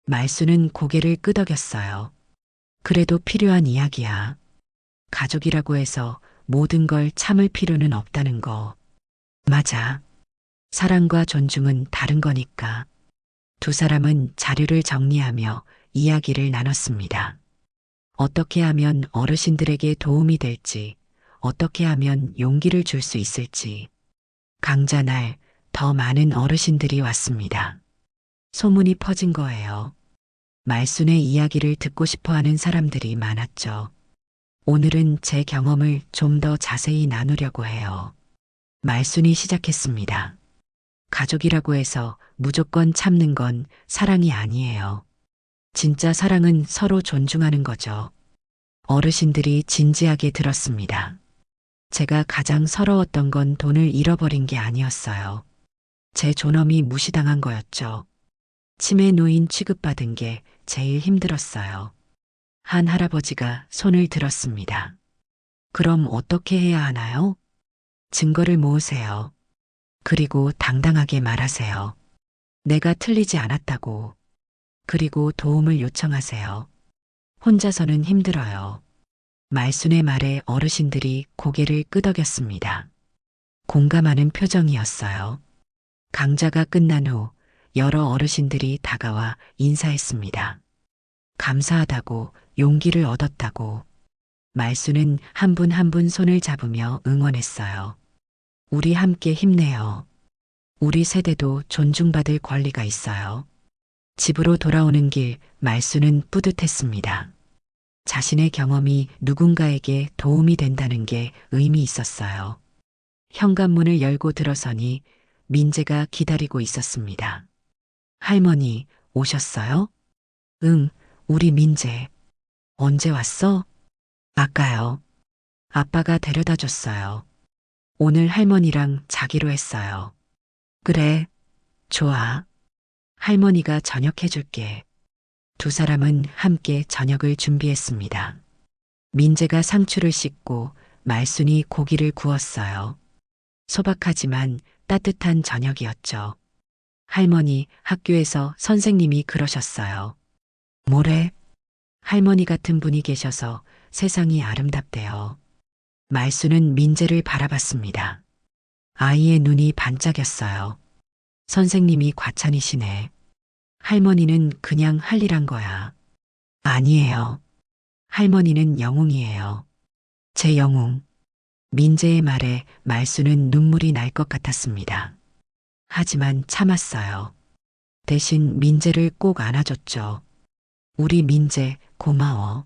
말수는 고개를 끄덕였어요. 그래도 필요한 이야기야. 가족이라고 해서 모든 걸 참을 필요는 없다는 거. 맞아. 사랑과 존중은 다른 거니까. 두 사람은 자료를 정리하며 이야기를 나눴습니다. 어떻게 하면 어르신들에게 도움이 될지, 어떻게 하면 용기를 줄 수 있을지. 강좌 날 더 많은 어르신들이 왔습니다. 소문이 퍼진 거예요. 말순의 이야기를 듣고 싶어 하는 사람들이 많았죠. 오늘은 제 경험을 좀 더 자세히 나누려고 해요. 말순이 시작했습니다. 가족이라고 해서 무조건 참는 건 사랑이 아니에요. 진짜 사랑은 서로 존중하는 거죠. 어르신들이 진지하게 들었습니다. 제가 가장 서러웠던 건 돈을 잃어버린 게 아니었어요. 제 존엄이 무시당한 거였죠. 치매 노인 취급받은 게 제일 힘들었어요. 한 할아버지가 손을 들었습니다. 그럼 어떻게 해야 하나요? 증거를 모으세요. 그리고 당당하게 말하세요. 내가 틀리지 않았다고. 그리고 도움을 요청하세요. 혼자서는 힘들어요. 말순의 말에 어르신들이 고개를 끄덕였습니다. 공감하는 표정이었어요. 강좌가 끝난 후 여러 어르신들이 다가와 인사했습니다. 감사하다고, 용기를 얻었다고. 말순은 한 분 한 분 손을 잡으며 응원했어요. 우리 함께 힘내요. 우리 세대도 존중받을 권리가 있어요. 집으로 돌아오는 길 말순은 뿌듯했습니다. 자신의 경험이 누군가에게 도움이 된다는 게 의미 있었어요. 현관문을 열고 들어서니 민재가 기다리고 있었습니다. 할머니, 오셨어요? 응, 우리 민재. 언제 왔어? 아까요. 아빠가 데려다 줬어요. 오늘 할머니랑 자기로 했어요. 그래, 좋아. 할머니가 저녁 해줄게. 두 사람은 함께 저녁을 준비했습니다. 민재가 상추를 씻고 말순이 고기를 구웠어요. 소박하지만 따뜻한 저녁이었죠. 할머니, 학교에서 선생님이 그러셨어요. 뭐래? 할머니 같은 분이 계셔서 세상이 아름답대요. 말순은 민재를 바라봤습니다. 아이의 눈이 반짝였어요. 선생님이 과찬이시네. 할머니는 그냥 할 일 한 거야. 아니에요. 할머니는 영웅이에요. 제 영웅. 민재의 말에 말순은 눈물이 날 것 같았습니다. 하지만 참았어요. 대신 민재를 꼭 안아줬죠. 우리 민재 고마워.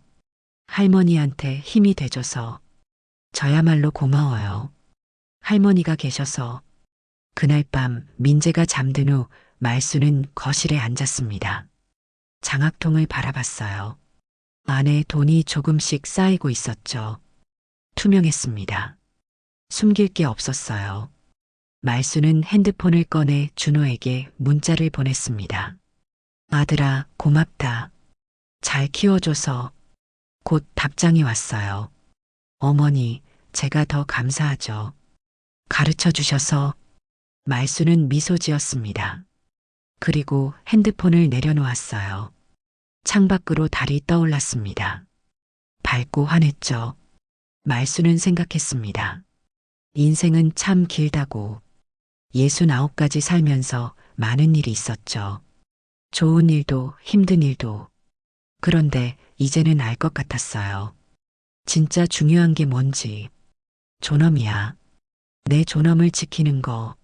할머니한테 힘이 돼줘서. 저야말로 고마워요. 할머니가 계셔서. 그날 밤 민재가 잠든 후 말순은 거실에 앉았습니다. 장학통을 바라봤어요. 안에 돈이 조금씩 쌓이고 있었죠. 투명했습니다. 숨길 게 없었어요. 말순은 핸드폰을 꺼내 준호에게 문자를 보냈습니다. 아들아, 고맙다. 잘 키워줘서. 곧 답장이 왔어요. 어머니, 제가 더 감사하죠. 가르쳐 주셔서. 말수는 미소 지었습니다. 그리고 핸드폰을 내려놓았어요. 창밖으로 달이 떠올랐습니다. 밝고 환했죠. 말수는 생각했습니다. 인생은 참 길다고. 69가지 살면서 많은 일이 있었죠. 좋은 일도 힘든 일도. 그런데 이제는 알 것 같았어요. 진짜 중요한 게 뭔지. 존엄이야. 내 존엄을 지키는 거.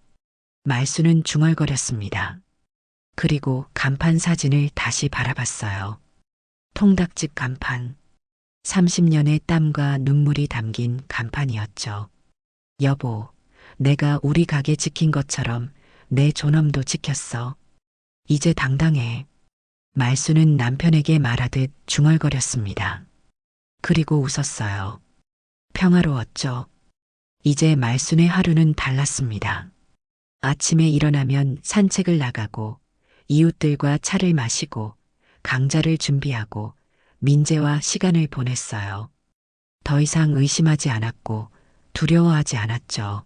말수는 중얼거렸습니다. 그리고 간판 사진을 다시 바라봤어요. 통닭집 간판. 30년의 땀과 눈물이 담긴 간판이었죠. 여보, 내가 우리 가게 지킨 것처럼 내 존엄도 지켰어. 이제 당당해. 말수는 남편에게 말하듯 중얼거렸습니다. 그리고 웃었어요. 평화로웠죠. 이제 말순의 하루는 달랐습니다. 아침에 일어나면 산책을 나가고 이웃들과 차를 마시고 강좌를 준비하고 민재와 시간을 보냈어요. 더 이상 의심하지 않았고 두려워하지 않았죠.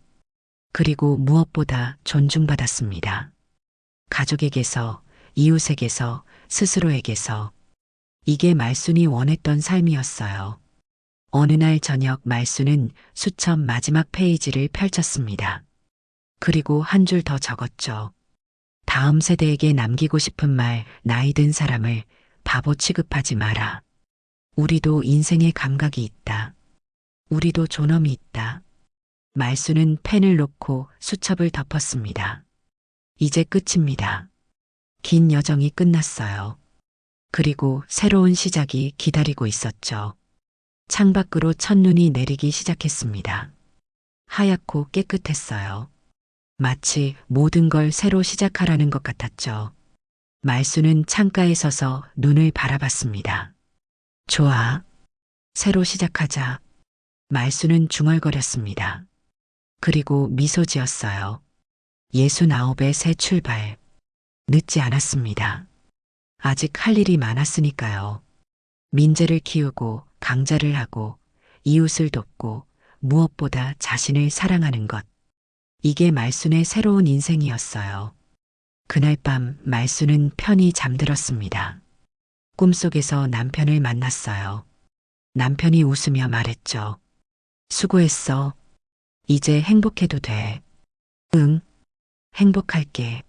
그리고 무엇보다 존중받았습니다. 가족에게서, 이웃에게서, 스스로에게서. 이게 말순이 원했던 삶이었어요. 어느 날 저녁 말순은 수첩 마지막 페이지를 펼쳤습니다. 그리고 한 줄 더 적었죠. 다음 세대에게 남기고 싶은 말, 나이 든 사람을 바보 취급하지 마라. 우리도 인생의 감각이 있다. 우리도 존엄이 있다. 말수는 펜을 놓고 수첩을 덮었습니다. 이제 끝입니다. 긴 여정이 끝났어요. 그리고 새로운 시작이 기다리고 있었죠. 창밖으로 첫눈이 내리기 시작했습니다. 하얗고 깨끗했어요. 마치 모든 걸 새로 시작하라는 것 같았죠. 말수는 창가에 서서 눈을 바라봤습니다. 좋아. 새로 시작하자. 말수는 중얼거렸습니다. 그리고 미소 지었어요. 69의 새 출발. 늦지 않았습니다. 아직 할 일이 많았으니까요. 민재를 키우고 강좌를 하고 이웃을 돕고 무엇보다 자신을 사랑하는 것. 이게 말순의 새로운 인생이었어요. 그날 밤 말순은 편히 잠들었습니다. 꿈속에서 남편을 만났어요. 남편이 웃으며 말했죠. 수고했어. 이제 행복해도 돼. 응, 행복할게.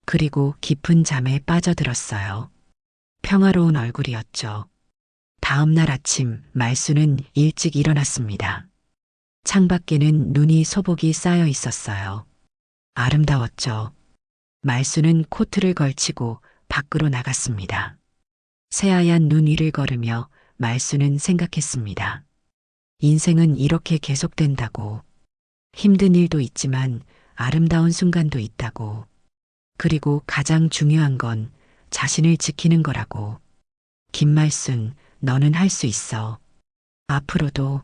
그리고 깊은 잠에 빠져들었어요. 평화로운 얼굴이었죠. 다음 날 아침 말수는 일찍 일어났습니다. 창밖에는 눈이 소복이 쌓여 있었어요. 아름다웠죠. 말수는 코트를 걸치고 밖으로 나갔습니다. 새하얀 눈 위를 걸으며 말수는 생각했습니다. 인생은 이렇게 계속된다고. 힘든 일도 있지만 아름다운 순간도 있다고. 그리고 가장 중요한 건 자신을 지키는 거라고. 김말순, 너는 할 수 있어. 앞으로도